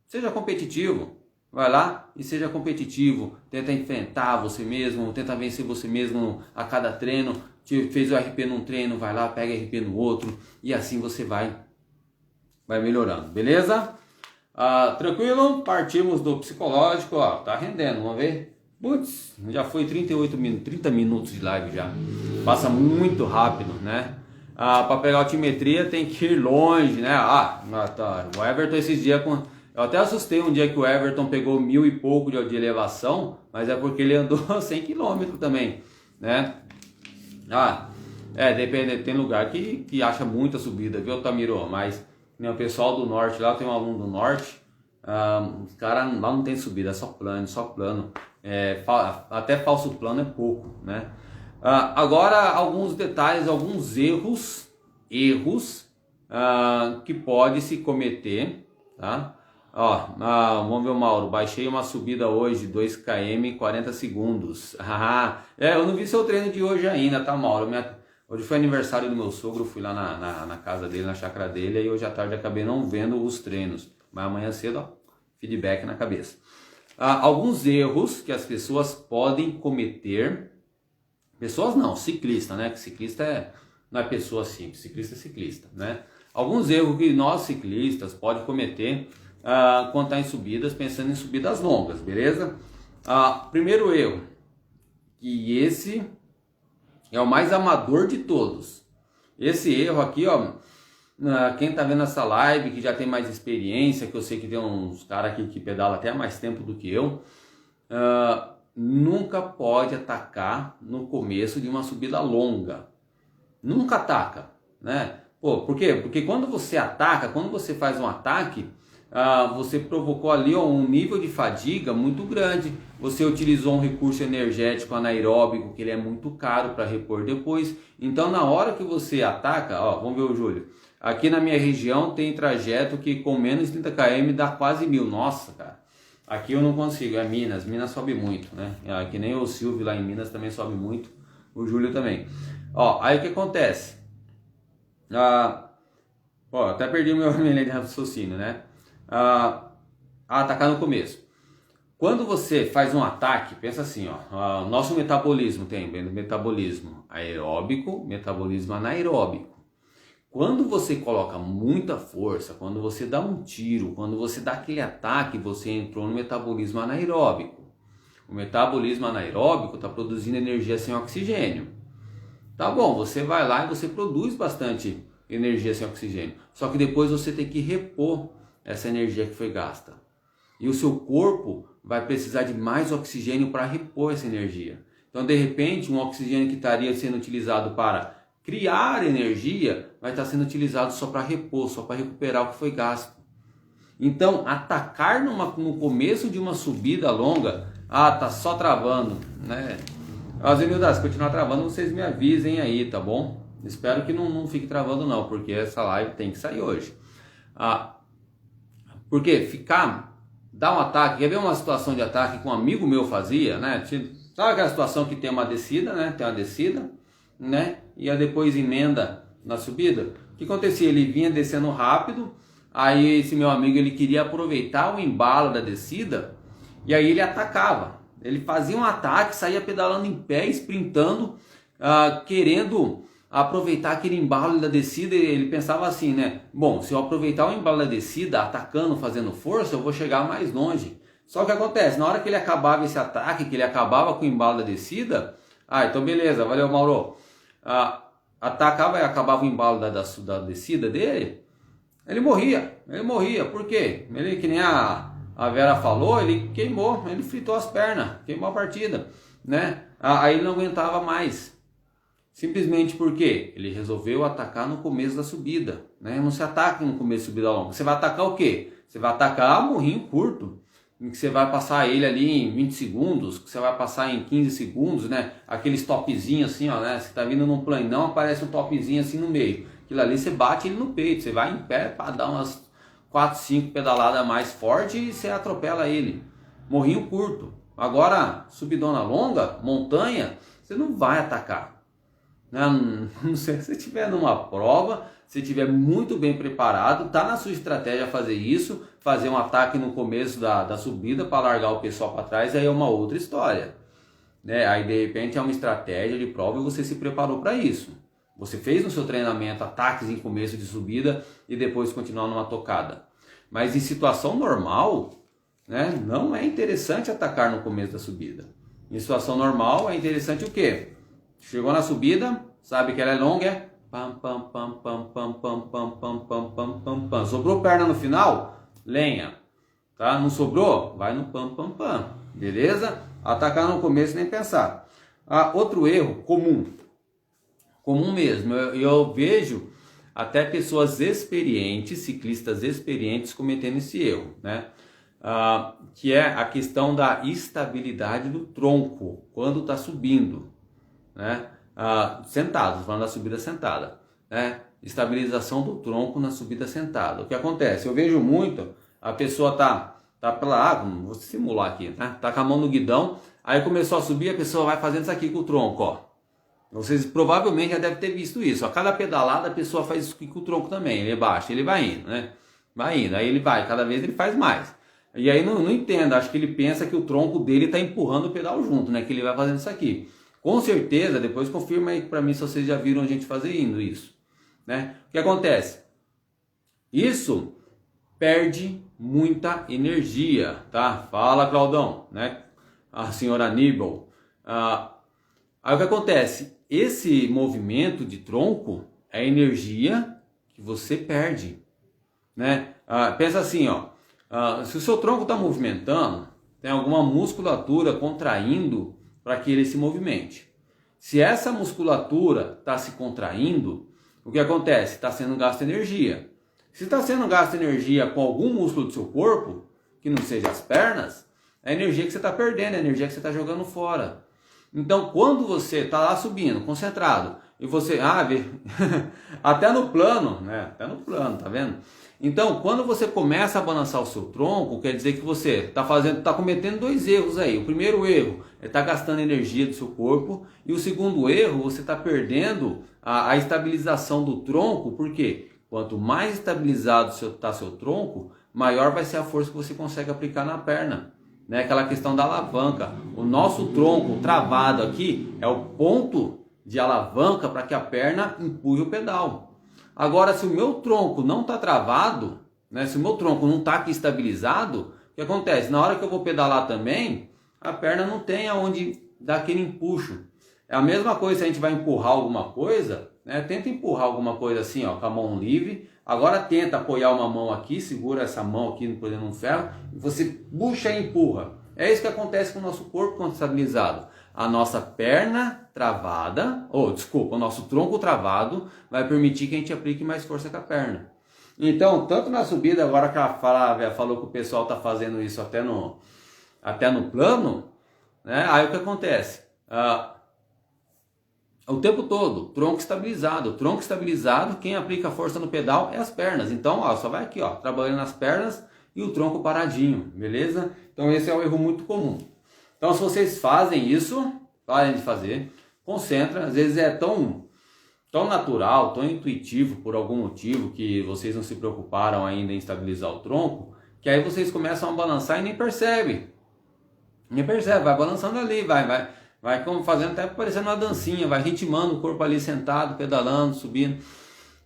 seja competitivo. Vai lá e seja competitivo, tenta enfrentar você mesmo, tenta vencer você mesmo a cada treino. Fez o RP num treino, vai lá, pega RP no outro e assim você vai melhorando, beleza? Tranquilo? Partimos do psicológico, ó, tá rendendo, vamos ver? Putz, já foi 30 minutos de live já, passa muito rápido, né? Para pegar altimetria tem que ir longe, né? Tá. O Everton esses dias eu até assustei um dia que o Everton pegou 1000 e pouco de elevação, mas é porque ele andou 100 km também, né? Depende, tem lugar que acha muita subida, viu, Tamiro? Mas o pessoal do norte lá, tem um aluno do norte, os caras lá não tem subida, é só plano. Até falso plano é pouco, né? Agora, alguns detalhes, alguns erros que pode se cometer, tá? Vamos ver o Mauro, baixei uma subida hoje, 2 km, 40 segundos. Eu não vi seu treino de hoje ainda, tá, Mauro? Hoje foi aniversário do meu sogro, fui lá na casa dele, na chácara dele, e hoje à tarde acabei não vendo os treinos. Mas amanhã cedo, feedback na cabeça. Alguns erros que as pessoas podem cometer, pessoas não, ciclista, né? Que ciclista não é pessoa simples, ciclista é ciclista, né? Alguns erros que nós ciclistas podemos cometer quando está em subidas, pensando em subidas longas, beleza? Primeiro erro, e esse é o mais amador de todos. Esse erro aqui, ó, quem tá vendo essa live, que já tem mais experiência, que eu sei que tem uns caras aqui que pedalam até há mais tempo do que eu, nunca pode atacar no começo de uma subida longa. Nunca ataca, né? Por quê? Porque quando você ataca, quando você faz um ataque, você provocou ali um nível de fadiga muito grande. Você utilizou um recurso energético anaeróbico que ele é muito caro para repor depois. Então na hora que você ataca, vamos ver o Júlio, aqui na minha região tem trajeto que com menos de 30 km dá quase 1000. Nossa, cara, aqui eu não consigo, é Minas sobe muito, né? Que nem o Silvio lá em Minas também sobe muito, o Júlio também. Aí o que acontece? Até perdi o meu linha de raciocínio, né? Atacar no começo. Quando você faz um ataque, pensa assim, nosso metabolismo tem metabolismo aeróbico, metabolismo anaeróbico. Quando você coloca muita força, quando você dá um tiro, quando você dá aquele ataque, você entrou no metabolismo anaeróbico. O metabolismo anaeróbico está produzindo energia sem oxigênio. Tá bom, você vai lá e você produz bastante energia sem oxigênio. Só que depois você tem que repor essa energia que foi gasta. E o seu corpo vai precisar de mais oxigênio para repor essa energia. Então, de repente, um oxigênio que estaria sendo utilizado para criar energia vai estar sendo utilizado só para repor, só para recuperar o que foi gasto. Então, atacar no começo de uma subida longa, tá só travando, né? Zenilda, se continuar travando, vocês me avisem aí, tá bom? Espero que não fique travando não, porque essa live tem que sair hoje. Porque dar um ataque, quer ver uma situação de ataque que um amigo meu fazia, né? Sabe aquela situação que tem uma descida, né? Tem uma descida, né? E aí depois emenda na subida. O que acontecia? Ele vinha descendo rápido, aí esse meu amigo ele queria aproveitar o embalo da descida, e aí ele atacava. Ele fazia um ataque, saía pedalando em pé, sprintando, querendo aproveitar aquele embalo da descida. Ele pensava assim, né? Bom, se eu aproveitar o embalo da descida, atacando, fazendo força, eu vou chegar mais longe. Só que acontece, na hora que ele acabava esse ataque, que ele acabava com o embalo da descida, então beleza, valeu Mauro, atacava e acabava o embalo da descida dele, ele morria, por quê? Ele, que nem a Vera falou, ele queimou, ele fritou as pernas, queimou a partida, né? Aí ele não aguentava mais, simplesmente porque ele resolveu atacar no começo da subida, né? Não se ataca no começo da subida longa, você vai atacar o quê? Você vai atacar morrinho curto, em que você vai passar ele ali em 20 segundos, que você vai passar em 15 segundos, né? Aqueles topzinhos assim, ó, né? Você tá vindo num planão, aparece um topzinho assim no meio. Aquilo ali você bate ele no peito, você vai em pé para dar umas 4, 5 pedaladas mais forte e você atropela ele. Morrinho curto. Agora, subidona longa, montanha, você não vai atacar. Não sei se você estiver numa prova, se estiver muito bem preparado, tá na sua estratégia fazer isso, fazer um ataque no começo da subida para largar o pessoal para trás, aí é uma outra história, né? Aí de repente é uma estratégia de prova e você se preparou para isso. Você fez no seu treinamento ataques em começo de subida e depois continuar numa tocada. Mas em situação normal, né, não é interessante atacar no começo da subida. Em situação normal é interessante o quê? Chegou na subida, sabe que ela é longa, pam pam pam pam pam pam pam pam pam pam pam pam. Sobrou perna no final? Lenha. Tá? Não sobrou? Vai no pam pam pam. Beleza? Atacar no começo nem pensar. Outro erro comum mesmo. Eu vejo até pessoas experientes, ciclistas experientes cometendo esse erro, né? Que é a questão da estabilidade do tronco quando está subindo, né? Sentados, falando da subida sentada, né? Estabilização do tronco na subida sentada. O que acontece? Eu vejo muito, a pessoa tá pela vou simular aqui, tá? Tá com a mão no guidão, aí começou a subir, a pessoa vai fazendo isso aqui com o tronco, ó. Vocês provavelmente já devem ter visto isso. A cada pedalada a pessoa faz isso com o tronco também, ele baixa, ele vai indo, né? Vai indo, aí ele vai, cada vez ele faz mais. E aí não entendo, acho que ele pensa que o tronco dele está empurrando o pedal junto, né? Que ele vai fazendo isso aqui. Com certeza, depois confirma aí para mim se vocês já viram a gente fazendo isso, né? O que acontece? Isso perde muita energia, tá? Fala, Claudão, né? A senhora Aníbal. Aí o que acontece? Esse movimento de tronco é energia que você perde, né? Pensa assim, ó. Se o seu tronco está movimentando, tem alguma musculatura contraindo para que ele se movimente. Se essa musculatura está se contraindo, o que acontece? Está sendo gasto energia. Se está sendo gasto energia com algum músculo do seu corpo, que não seja as pernas, é a energia que você está perdendo, é a energia que você está jogando fora. Então, quando você está lá subindo, concentrado, e você, até no plano, né? Até no plano, tá vendo? Então, quando você começa a balançar o seu tronco, quer dizer que você está cometendo dois erros aí. O primeiro erro é estar gastando energia do seu corpo, e o segundo erro, você está perdendo a estabilização do tronco, porque quanto mais estabilizado está seu tronco, maior vai ser a força que você consegue aplicar na perna. Né, aquela questão da alavanca. O nosso tronco travado aqui é o ponto de alavanca para que a perna empurre o pedal. Agora, se o meu tronco não está travado, né, se o meu tronco não está aqui estabilizado, o que acontece? Na hora que eu vou pedalar também, a perna não tem aonde dar aquele empuxo. É a mesma coisa se a gente vai empurrar alguma coisa, né, tenta empurrar alguma coisa assim, ó, com a mão livre. Agora tenta apoiar uma mão aqui, segura essa mão aqui por exemplo, num ferro, e você puxa e empurra. É isso que acontece com o nosso corpo quando estabilizado. A nossa perna travada, o nosso tronco travado vai permitir que a gente aplique mais força com a perna. Então, tanto na subida, agora que a Flávia falou que o pessoal está fazendo isso até no plano, né? Aí o que acontece? o tempo todo, tronco estabilizado. Tronco estabilizado, quem aplica força no pedal é as pernas. Então, ó, só vai aqui, ó, trabalhando nas pernas e o tronco paradinho, beleza? Então esse é um erro muito comum. Então se vocês fazem isso, parem de fazer, concentra. Às vezes é tão natural, tão intuitivo por algum motivo que vocês não se preocuparam ainda em estabilizar o tronco, que aí vocês começam a balançar e nem percebe. Nem percebe, vai balançando ali, vai como fazendo até parecendo uma dancinha, vai ritmando o corpo ali sentado, pedalando, subindo.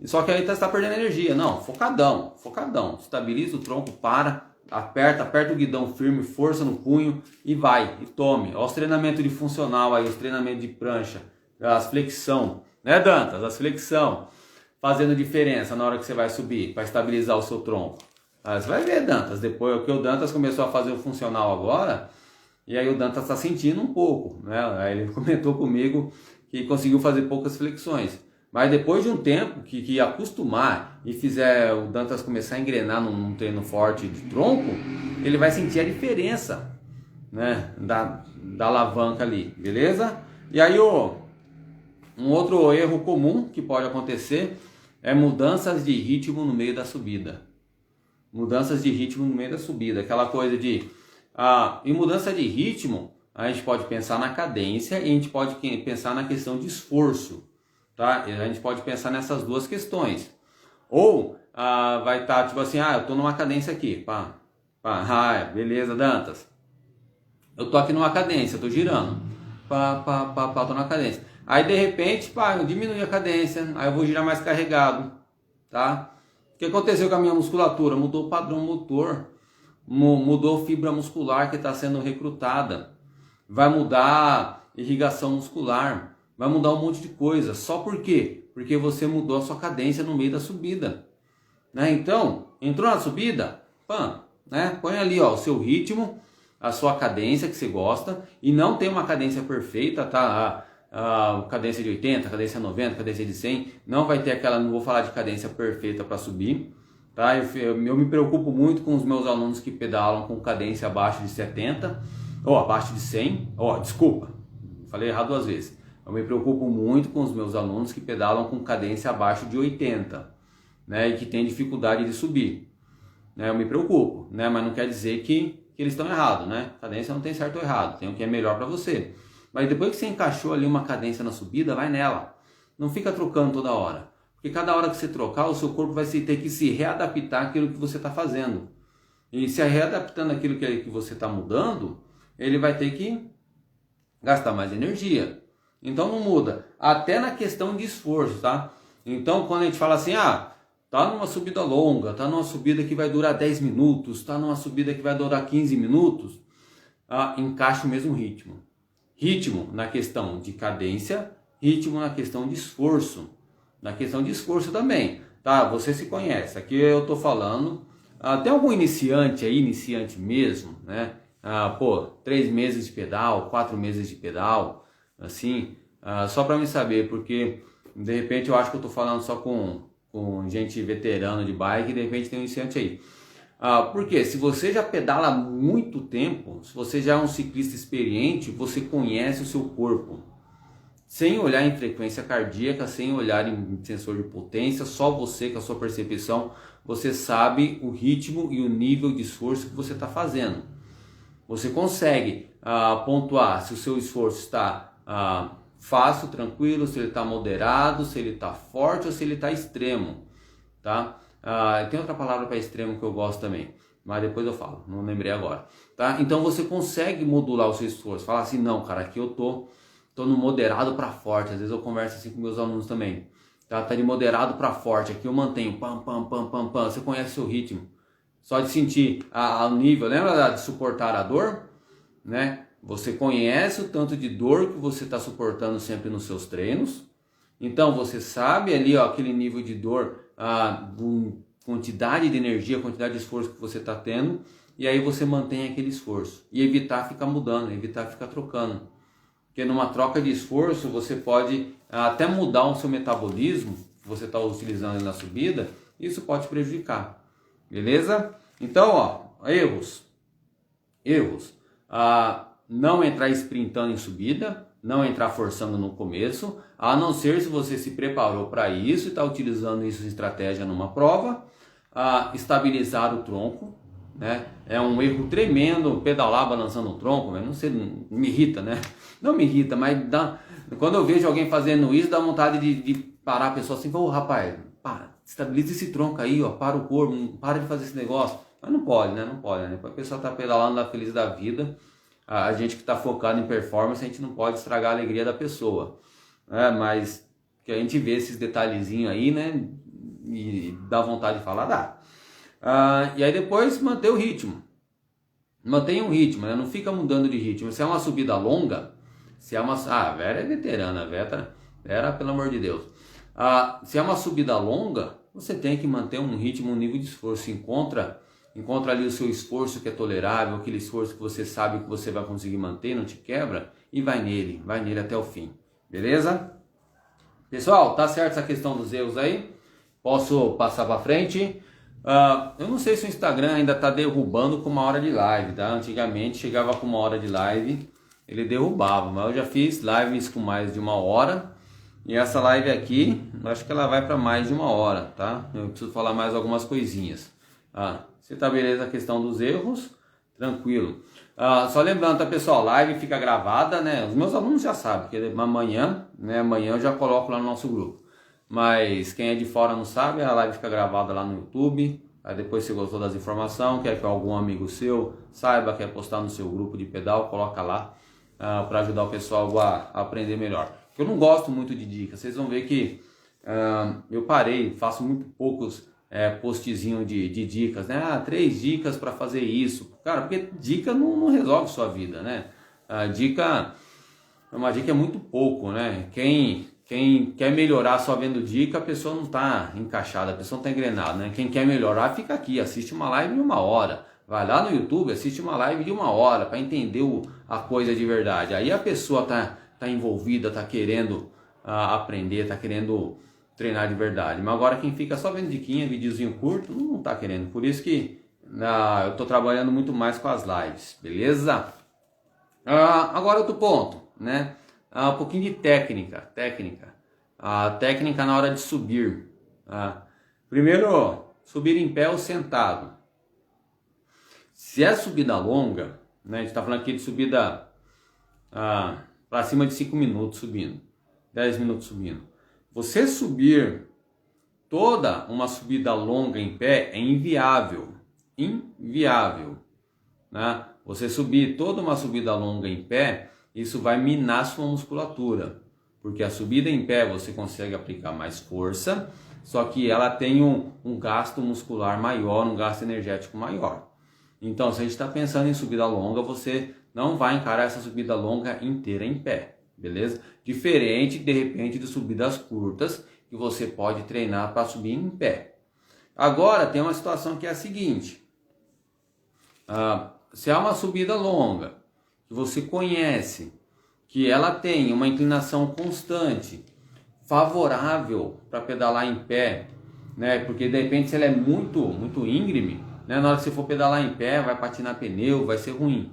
Só que aí você está perdendo energia. Não, focadão, focadão. Estabiliza o tronco, aperta o guidão firme, força no punho e vai, e tome. Olha os treinamentos de funcional aí, os treinamentos de prancha, as flexão, né, Dantas? As flexão, fazendo diferença na hora que você vai subir, para estabilizar o seu tronco. Aí você vai ver, Dantas, depois que o Dantas começou a fazer o funcional agora, e aí o Dantas está sentindo um pouco, né? Aí ele comentou comigo que conseguiu fazer poucas flexões. Mas depois de um tempo que acostumar e fizer o Dantas começar a engrenar num treino forte de tronco, ele vai sentir a diferença, né, da alavanca ali, beleza? E aí um outro erro comum que pode acontecer é mudanças de ritmo no meio da subida. Mudanças de ritmo no meio da subida, aquela coisa de... em mudança de ritmo, a gente pode pensar na cadência e a gente pode pensar na questão de esforço. Tá? A gente pode pensar nessas duas questões. Ou vai estar tipo assim, eu estou numa cadência aqui. Beleza, Dantas. Eu estou aqui numa cadência, estou girando. Estou numa cadência. Aí de repente, eu diminui a cadência, aí eu vou girar mais carregado. Tá? O que aconteceu com a minha musculatura? Mudou o padrão motor, mudou a fibra muscular que está sendo recrutada. Vai mudar a irrigação muscular. Vai mudar um monte de coisa. Só por quê? Porque você mudou a sua cadência no meio da subida. Né? Então, entrou na subida, né? Põe ali ó, o seu ritmo, a sua cadência que você gosta. E não tem uma cadência perfeita, tá? Cadência de 80, cadência 90, cadência de 100. Não vai ter aquela, não vou falar de cadência perfeita para subir. Tá? Eu me preocupo muito com os meus alunos que pedalam com cadência abaixo de 70. Ou abaixo de 100. Desculpa, falei errado duas vezes. Eu me preocupo muito com os meus alunos que pedalam com cadência abaixo de 80, né, e que tem dificuldade de subir. Né, eu me preocupo, né, mas não quer dizer que eles estão errados. Né? Cadência não tem certo ou errado, tem o que é melhor para você. Mas depois que você encaixou ali uma cadência na subida, vai nela. Não fica trocando toda hora. Porque cada hora que você trocar, o seu corpo vai ter que se readaptar àquilo que você está fazendo. E se readaptando àquilo que você está mudando, ele vai ter que gastar mais energia. Então não muda, até na questão de esforço, tá? Então quando a gente fala assim, tá numa subida longa, tá numa subida que vai durar 10 minutos, tá numa subida que vai durar 15 minutos, encaixa o mesmo ritmo. Ritmo na questão de cadência, ritmo na questão de esforço. Na questão de esforço também, tá? Você se conhece, aqui eu tô falando, tem algum iniciante aí, iniciante mesmo, né? 3 meses de pedal, 4 meses de pedal, assim, só para me saber, porque de repente eu acho que eu tô falando só com gente veterana de bike e de repente tem um iniciante aí. Porque se você já pedala há muito tempo, se você já é um ciclista experiente, você conhece o seu corpo. Sem olhar em frequência cardíaca, sem olhar em sensor de potência, só você com a sua percepção, você sabe o ritmo e o nível de esforço que você está fazendo. Você consegue pontuar se o seu esforço está fácil, tranquilo, se ele está moderado, se ele está forte ou se ele está extremo, tá? Tem outra palavra para extremo que eu gosto também, mas depois eu falo, não lembrei agora, tá? Então você consegue modular o seu esforço, falar assim, não, cara, aqui eu tô no moderado para forte. Às vezes eu converso assim com meus alunos também, tá de moderado para forte, aqui eu mantenho, você conhece o seu ritmo, só de sentir o nível, lembra de suportar a dor, né? Você conhece o tanto de dor que você está suportando sempre nos seus treinos. Então você sabe ali aquele nível de dor, quantidade de energia, quantidade de esforço que você está tendo. E aí você mantém aquele esforço. E evitar ficar mudando, evitar ficar trocando. Porque numa troca de esforço você pode até mudar o seu metabolismo que você está utilizando na subida. Isso pode prejudicar. Beleza? Então, erros. Não entrar sprintando em subida, não entrar forçando no começo, a não ser se você se preparou para isso e está utilizando isso em estratégia numa prova, estabilizar o tronco, né? É um erro tremendo pedalar balançando o tronco, mas não sei, me irrita, né? Não me irrita, mas quando eu vejo alguém fazendo isso, dá vontade de parar a pessoa assim, rapaz, estabiliza esse tronco aí, ó, para o corpo, para de fazer esse negócio. Mas não pode, né? Não pode, né? A pessoa tá pedalando lá feliz da vida, a gente que está focado em performance, a gente não pode estragar a alegria da pessoa, né? Mas que a gente vê esses detalhezinhos aí, né? E dá vontade de falar, dá. E aí depois manter o ritmo. Mantenha um ritmo, né? Não fica mudando de ritmo. Se é uma subida longa, se é uma... a Vera é veterana, Vera, pelo amor de Deus. Se é uma subida longa, você tem que manter um ritmo, um nível de esforço. Encontra ali o seu esforço que é tolerável, aquele esforço que você sabe que você vai conseguir manter, não te quebra, e vai nele até o fim. Beleza? Pessoal, tá certo essa questão dos erros aí? Posso passar para frente? Eu não sei se o Instagram ainda está derrubando com 1 hora de live, tá? Antigamente chegava com 1 hora de live, ele derrubava, mas eu já fiz lives com mais de 1 hora, e essa live aqui, acho que ela vai para mais de 1 hora, tá? Eu preciso falar mais algumas coisinhas. Se tá beleza a questão dos erros, tranquilo. Só lembrando, tá, pessoal, live fica gravada, né? Os meus alunos já sabem, porque amanhã eu já coloco lá no nosso grupo. Mas quem é de fora não sabe, a live fica gravada lá no YouTube. Aí depois, se gostou das informações, quer que algum amigo seu saiba, quer postar no seu grupo de pedal, coloca lá para ajudar o pessoal a aprender melhor. Eu não gosto muito de dicas, vocês vão ver que eu parei, faço muito poucos postzinhos de dicas, né? 3 dicas para fazer isso. Cara, porque dica não resolve sua vida, né? Uma dica é muito pouco, né? Quem quer melhorar só vendo dica, a pessoa não está encaixada, a pessoa não está engrenada, né? Quem quer melhorar, fica aqui, assiste uma live de 1 hora. Vai lá no YouTube, assiste uma live de 1 hora para entender a coisa de verdade. Aí a pessoa tá envolvida, tá querendo aprender, tá querendo treinar de verdade. Mas agora quem fica só vendo diquinha, videozinho curto, não tá querendo. Por isso que eu tô trabalhando muito mais com as lives, beleza? Agora outro ponto, né? Um pouquinho de técnica. A técnica na hora de subir. Primeiro, subir em pé ou sentado. Se é subida longa, né? A gente está falando aqui de subida para cima de 5 minutos subindo, 10 minutos subindo. Você subir toda uma subida longa em pé é inviável, né? Você subir toda uma subida longa em pé, isso vai minar sua musculatura, porque a subida em pé você consegue aplicar mais força, só que ela tem um gasto muscular maior, um gasto energético maior. Então, se a gente está pensando em subida longa, você não vai encarar essa subida longa inteira em pé, beleza? Diferente, de repente, de subidas curtas, que você pode treinar para subir em pé. Agora, tem uma situação que é a seguinte. Se há uma subida longa, que você conhece, que ela tem uma inclinação constante, favorável para pedalar em pé, né? Porque, de repente, se ela é muito íngreme, né? Na hora que você for pedalar em pé, vai patinar pneu, vai ser ruim.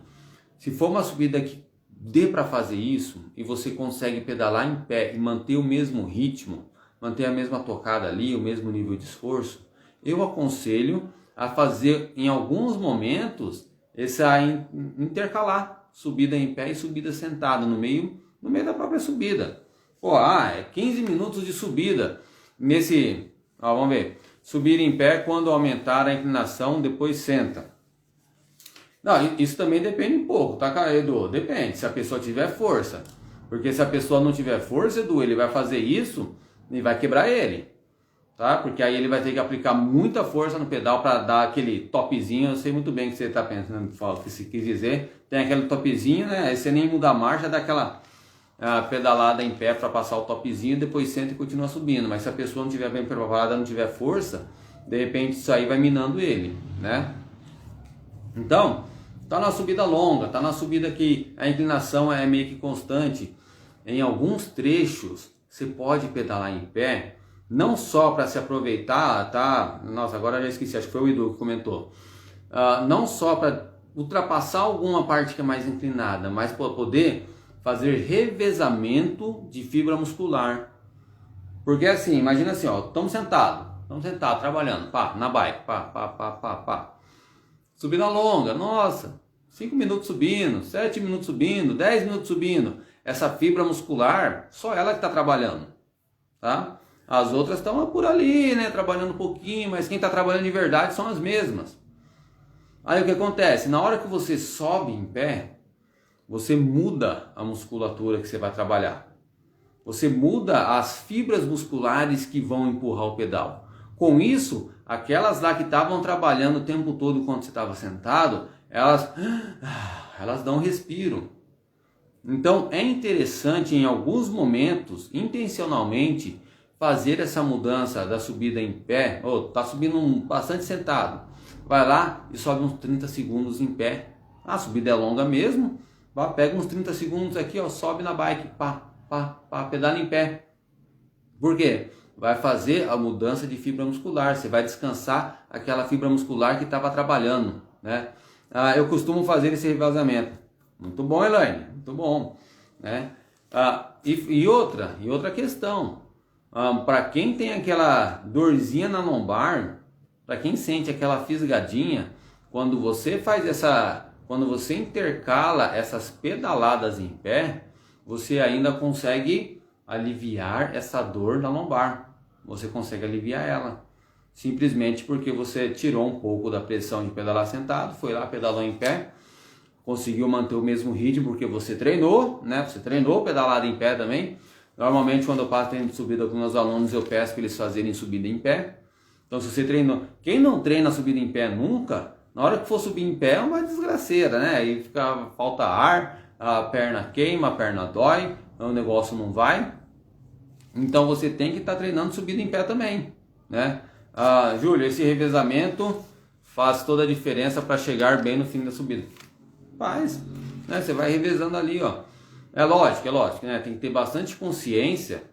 Se for uma subida que dê para fazer isso e você consegue pedalar em pé e manter o mesmo ritmo, manter a mesma tocada ali, o mesmo nível de esforço, eu aconselho a fazer em alguns momentos intercalar subida em pé e subida sentada no meio da própria subida. É 15 minutos de subida vamos ver. Subir em pé quando aumentar a inclinação, depois senta. Não, isso também depende um pouco, tá, Edu? Depende, se a pessoa tiver força. Porque se a pessoa não tiver força, Edu, ele vai fazer isso e vai quebrar ele. Tá? Porque aí ele vai ter que aplicar muita força no pedal para dar aquele topzinho. Eu sei muito bem o que você está pensando, o que você quis dizer. Tem aquele topzinho, né? Aí você nem muda a marcha, dá aquela pedalada em pé para passar o topzinho, depois senta e continua subindo. Mas se a pessoa não estiver bem preparada, não tiver força, de repente isso aí vai minando ele, né? Então, tá na subida longa, tá na subida que a inclinação é meio que constante. Em alguns trechos, você pode pedalar em pé, não só para se aproveitar, tá? Nossa, agora eu já esqueci, acho que foi o Edu que comentou. Não só para ultrapassar alguma parte que é mais inclinada, mas para poder fazer revezamento de fibra muscular. Porque assim, imagina assim, ó, estamos sentados trabalhando, pá, na bike, pá. Subida longa, nossa, 5 minutos subindo, 7 minutos subindo, 10 minutos subindo. Essa fibra muscular, só ela que está trabalhando, tá? As outras estão por ali, né, trabalhando um pouquinho, mas quem está trabalhando de verdade são as mesmas. Aí o que acontece? Na hora que você sobe em pé, você muda a musculatura que você vai trabalhar. Você muda as fibras musculares que vão empurrar o pedal. Com isso, aquelas lá que estavam trabalhando o tempo todo quando você estava sentado, elas dão um respiro. Então é interessante em alguns momentos, intencionalmente, fazer essa mudança da subida em pé. Tá subindo bastante sentado. Vai lá e sobe uns 30 segundos em pé. A subida é longa mesmo. Pega uns 30 segundos aqui, ó, sobe na bike, pedala em pé. Por quê? Vai fazer a mudança de fibra muscular. Você vai descansar aquela fibra muscular que estava trabalhando, né? Eu costumo fazer esse revezamento. Muito bom, Elaine, muito bom, né? E outra questão. Para quem tem aquela dorzinha na lombar, para quem sente aquela fisgadinha, quando você intercala essas pedaladas em pé, você ainda consegue aliviar essa dor na lombar. Você consegue aliviar ela, simplesmente porque você tirou um pouco da pressão de pedalar sentado, foi lá, pedalou em pé, conseguiu manter o mesmo ritmo porque você treinou, né? Você treinou pedalada em pé também. Normalmente quando eu passo treino de subida com meus alunos, eu peço para eles fazerem subida em pé. Então se você treinou, quem não treina subida em pé nunca, na hora que for subir em pé é uma desgraceira, né? Aí falta ar, a perna queima, a perna dói, o negócio não vai. Então você tem que estar treinando subida em pé também, né? Júlio, esse revezamento faz toda a diferença para chegar bem no fim da subida. Faz, né? Você vai revezando ali, ó. É lógico, né? Tem que ter bastante consciência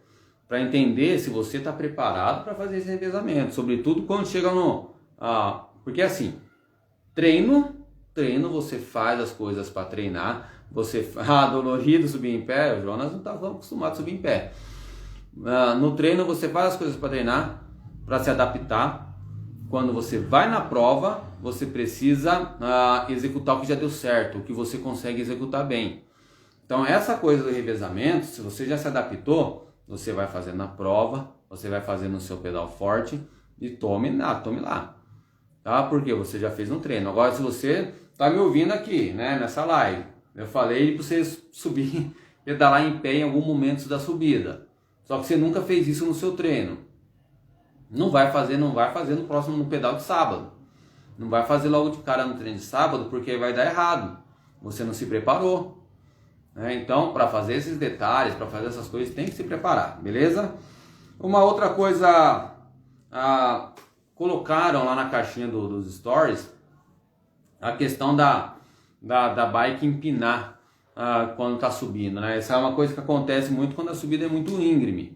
para entender se você está preparado para fazer esse revezamento. Sobretudo quando chega no... porque assim, treino, você faz as coisas para treinar. Você... dolorido subir em pé, o Jonas não estava acostumado a subir em pé. No treino você faz as coisas para treinar, para se adaptar. Quando você vai na prova, você precisa executar o que já deu certo, o que você consegue executar bem. Então essa coisa do revezamento, se você já se adaptou, você vai fazer na prova, você vai fazer no seu pedal forte e tome lá, tá? Porque você já fez um treino. Agora se você está me ouvindo aqui, né, nessa live, eu falei para você subir, pedalar em pé em algum momento da subida. Só que você nunca fez isso no seu treino. Não vai fazer no pedal de sábado. Não vai fazer logo de cara no treino de sábado, porque vai dar errado. Você não se preparou. Então, para fazer esses detalhes, para fazer essas coisas, tem que se preparar, beleza? Uma outra coisa, colocaram lá na caixinha dos stories, a questão da bike empinar quando está subindo, né? Essa é uma coisa que acontece muito quando a subida é muito íngreme,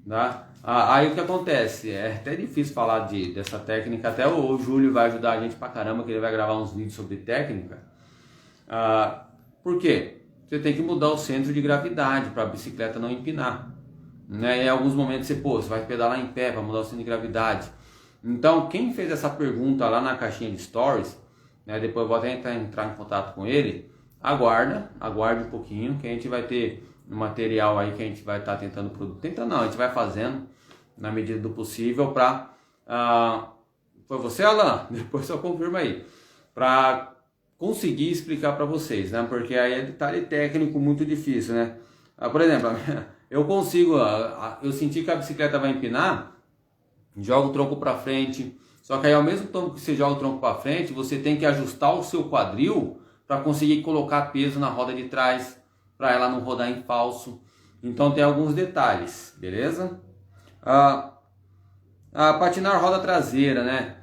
tá? Aí o que acontece? É até difícil falar dessa técnica, até o Júlio vai ajudar a gente pra caramba, que ele vai gravar uns vídeos sobre técnica. Por quê? Você tem que mudar o centro de gravidade para a bicicleta não empinar, né? Em alguns momentos você vai pedalar em pé para mudar o centro de gravidade. Então quem fez essa pergunta lá na caixinha de stories, né, depois eu vou até entrar em contato com ele, aguarde um pouquinho, que a gente vai ter um material aí que a gente vai estar tentando produzir. A gente vai fazendo na medida do possível para... foi você, Alan? Depois eu confirmo aí. Para conseguir explicar para vocês, né? Porque aí é detalhe técnico muito difícil, né? Por exemplo, eu consigo... eu senti que a bicicleta vai empinar, jogo o tronco para frente. Só que aí ao mesmo tempo que você joga o tronco para frente, você tem que ajustar o seu quadril para conseguir colocar peso na roda de trás, para ela não rodar em falso. Então tem alguns detalhes, beleza? Patinar roda traseira, né?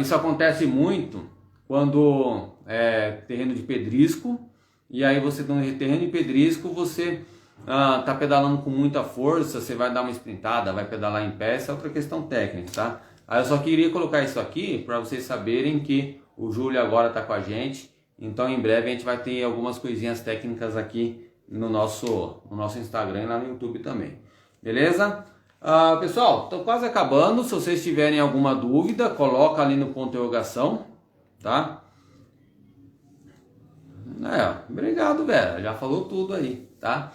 Isso acontece muito quando é terreno de pedrisco, e aí você no terreno de pedrisco você tá pedalando com muita força, você vai dar uma sprintada, vai pedalar em pé, essa é outra questão técnica, tá? Aí eu só queria colocar isso aqui para vocês saberem que o Júlio agora está com a gente, então em breve a gente vai ter algumas coisinhas técnicas aqui no nosso Instagram e lá no YouTube também. Beleza? Pessoal, estou quase acabando. Se vocês tiverem alguma dúvida, coloca ali no ponto de interrogação, tá? Obrigado, Vera. Já falou tudo aí, tá?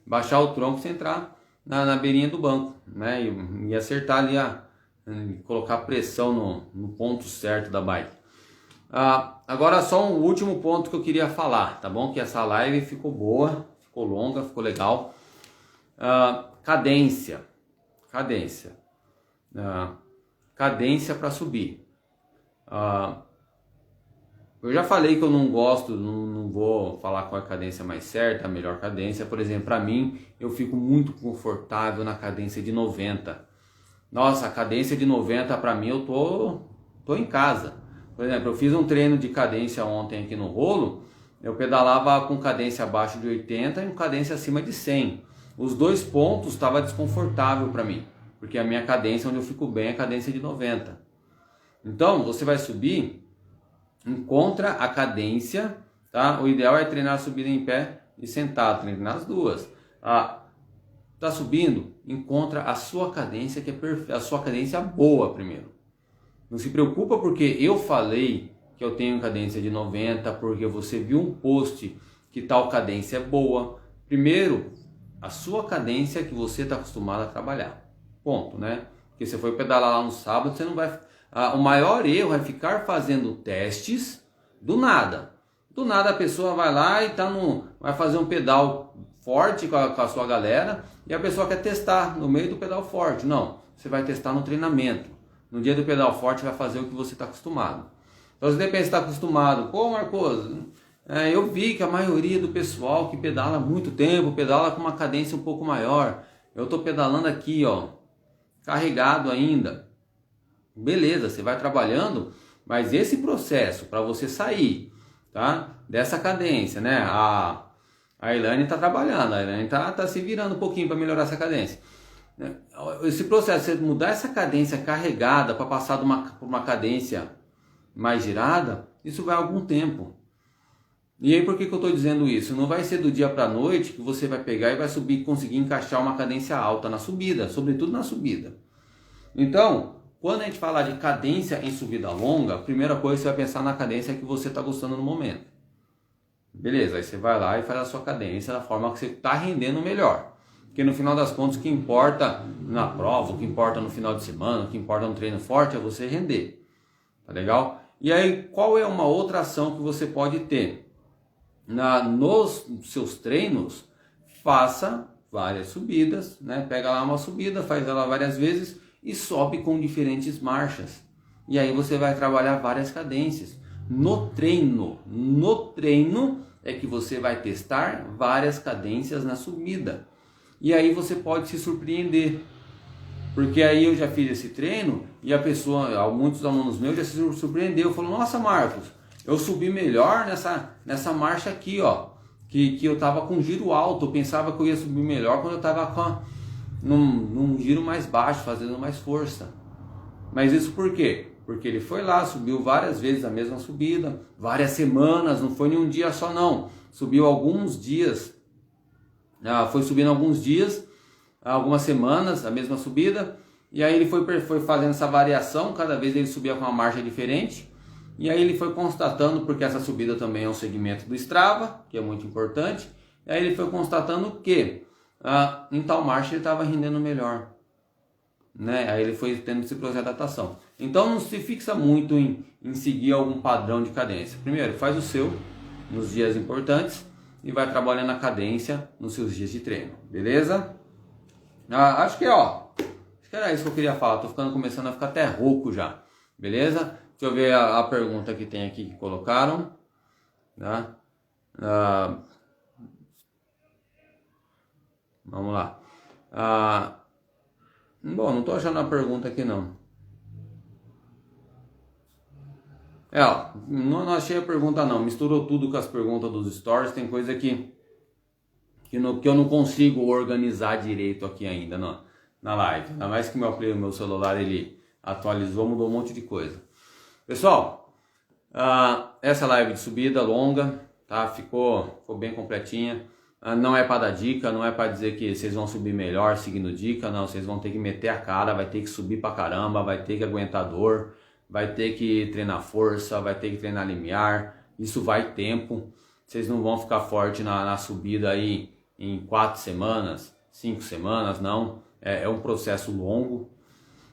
Baixar o tronco sem entrar na beirinha do banco, né? E acertar ali, colocar pressão no ponto certo da bike. Agora só um último ponto que eu queria falar, tá bom? Que essa live ficou boa, ficou longa, ficou legal. Cadência para subir. Eu já falei que eu não gosto, não vou falar qual é a cadência mais certa, a melhor cadência. Por exemplo, para mim, eu fico muito confortável na cadência de 90. Nossa, a cadência de 90 para mim, eu tô em casa. Por exemplo, eu fiz um treino de cadência ontem aqui no rolo, eu pedalava com cadência abaixo de 80 e com cadência acima de 100. Os dois pontos estava desconfortável para mim, porque a minha cadência onde eu fico bem é a cadência de 90. Então, você vai subir, encontra a cadência, tá? O ideal é treinar a subida em pé e sentado, treinar as duas. Tá subindo, encontra a sua cadência que é a sua cadência boa primeiro. Não se preocupa porque eu falei que eu tenho cadência de 90, porque você viu um post que tal cadência é boa. Primeiro, a sua cadência que você está acostumado a trabalhar. Ponto, né? Porque você foi pedalar lá no sábado, você não vai... o maior erro é ficar fazendo testes do nada. Do nada a pessoa vai lá e vai fazer um pedal forte com a sua galera e a pessoa quer testar no meio do pedal forte. Não, você vai testar no treinamento. No dia do pedal forte vai fazer o que você está acostumado. Então se de repente está acostumado, pô Marcos, eu vi que a maioria do pessoal que pedala há muito tempo, pedala com uma cadência um pouco maior. Eu estou pedalando aqui, ó, carregado ainda. Beleza, você vai trabalhando, mas esse processo para você sair, tá, dessa cadência, né? A Elaine está trabalhando, a Elaine está se virando um pouquinho para melhorar essa cadência. Esse processo, você mudar essa cadência carregada para passar por uma cadência mais girada, isso vai algum tempo. E aí por que eu estou dizendo isso? Não vai ser do dia para a noite que você vai pegar e vai subir e conseguir encaixar uma cadência alta na subida, sobretudo na subida. Então, quando a gente falar de cadência em subida longa, a primeira coisa você vai pensar na cadência que você está gostando no momento. Beleza, aí você vai lá e faz a sua cadência da forma que você está rendendo melhor. Porque no final das contas o que importa na prova, o que importa no final de semana, o que importa no treino forte é você render. Tá legal? E aí qual é uma outra ação que você pode ter? Nos seus treinos, faça várias subidas, né? Pega lá uma subida, faz ela várias vezes e sobe com diferentes marchas. E aí você vai trabalhar várias cadências. No treino é que você vai testar várias cadências na subida. E aí você pode se surpreender. Porque aí eu já fiz esse treino e a pessoa, muitos alunos meus já se surpreendeu. Falou, nossa Marcos, eu subi melhor nessa marcha aqui, ó. Que eu tava com giro alto, eu pensava que eu ia subir melhor quando eu tava num giro mais baixo, fazendo mais força. Mas isso por quê? Porque ele foi lá, subiu várias vezes a mesma subida, várias semanas, não foi nenhum dia só não. Subiu alguns dias, foi subindo alguns dias, algumas semanas, a mesma subida. E aí ele foi fazendo essa variação, cada vez ele subia com uma marcha diferente. E aí ele foi constatando, porque essa subida também é um segmento do Strava, que é muito importante. E aí ele foi constatando que em tal marcha ele estava rendendo melhor, né? Aí ele foi tendo esse processo de adaptação. Então não se fixa muito em seguir algum padrão de cadência. Primeiro, faz o seu nos dias importantes e vai trabalhando a cadência nos seus dias de treino, beleza? Acho que era isso que eu queria falar. Tô começando a ficar até rouco já, beleza? Deixa eu ver a pergunta que tem aqui que colocaram, tá? Vamos lá. Bom, não estou achando a pergunta aqui não. Não achei a pergunta não. Misturou tudo com as perguntas dos stories. Tem coisa que eu não consigo organizar direito aqui ainda na live. Ainda mais que meu celular ele atualizou, mudou um monte de coisa. Pessoal, essa live de subida longa, tá? Ficou bem completinha. Não é para dar dica, não é para dizer que vocês vão subir melhor seguindo dica, não. Vocês vão ter que meter a cara, vai ter que subir pra caramba, vai ter que aguentar dor, vai ter que treinar força, vai ter que treinar limiar. Isso vai tempo. Vocês não vão ficar forte na subida aí em 4 semanas, 5 semanas, não. É um processo longo.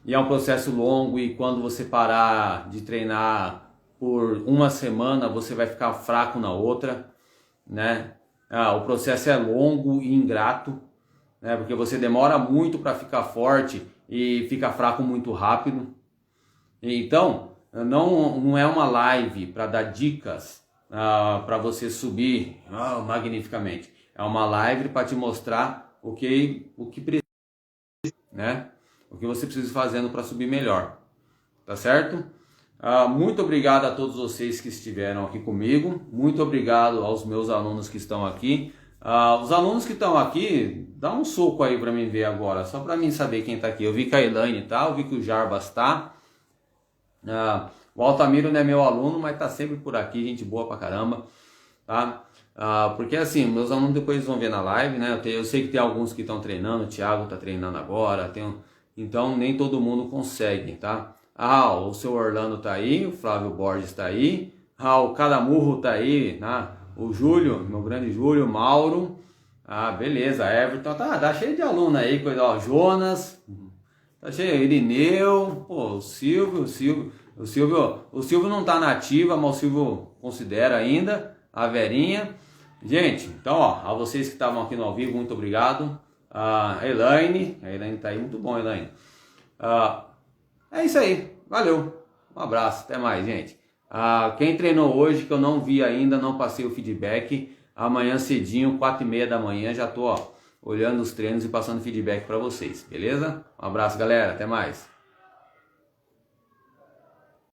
E é um processo longo, e quando você parar de treinar por uma semana, você vai ficar fraco na outra, né? O processo é longo e ingrato, né? Porque você demora muito para ficar forte e fica fraco muito rápido. Então, não é uma live para dar dicas para você subir magnificamente. É uma live para te mostrar o que precisa, né? O que você precisa fazendo para subir melhor, tá certo? Muito obrigado a todos vocês que estiveram aqui comigo, muito obrigado aos meus alunos que estão aqui. Os alunos que estão aqui, dá um soco aí para mim ver agora, só para mim saber quem está aqui. Eu vi que a Elaine tá, eu vi que o Jarbas tá. O Altamiro não é meu aluno, mas tá sempre por aqui, gente boa pra caramba, tá? Porque assim, meus alunos depois vão ver na live, né? Eu sei que tem alguns que estão treinando, o Thiago tá treinando agora, então nem todo mundo consegue, tá? O seu Orlando tá aí, o Flávio Borges tá aí, o Cadamurro tá aí, né? O Júlio, meu grande Júlio, Mauro, beleza, Everton, tá cheio de aluno aí, Jonas, tá cheio, Irineu, o Silvio não tá na ativa, mas o Silvio considera ainda, a Verinha. Gente, então, a vocês que estavam aqui no ao vivo, muito obrigado. A Elaine tá aí, muito bom, Elaine. É isso aí, valeu, um abraço, até mais, gente. Quem treinou hoje, que eu não vi ainda, não passei o feedback, amanhã cedinho, 4h30 da manhã, já tô olhando os treinos e passando feedback para vocês, beleza? Um abraço, galera, até mais.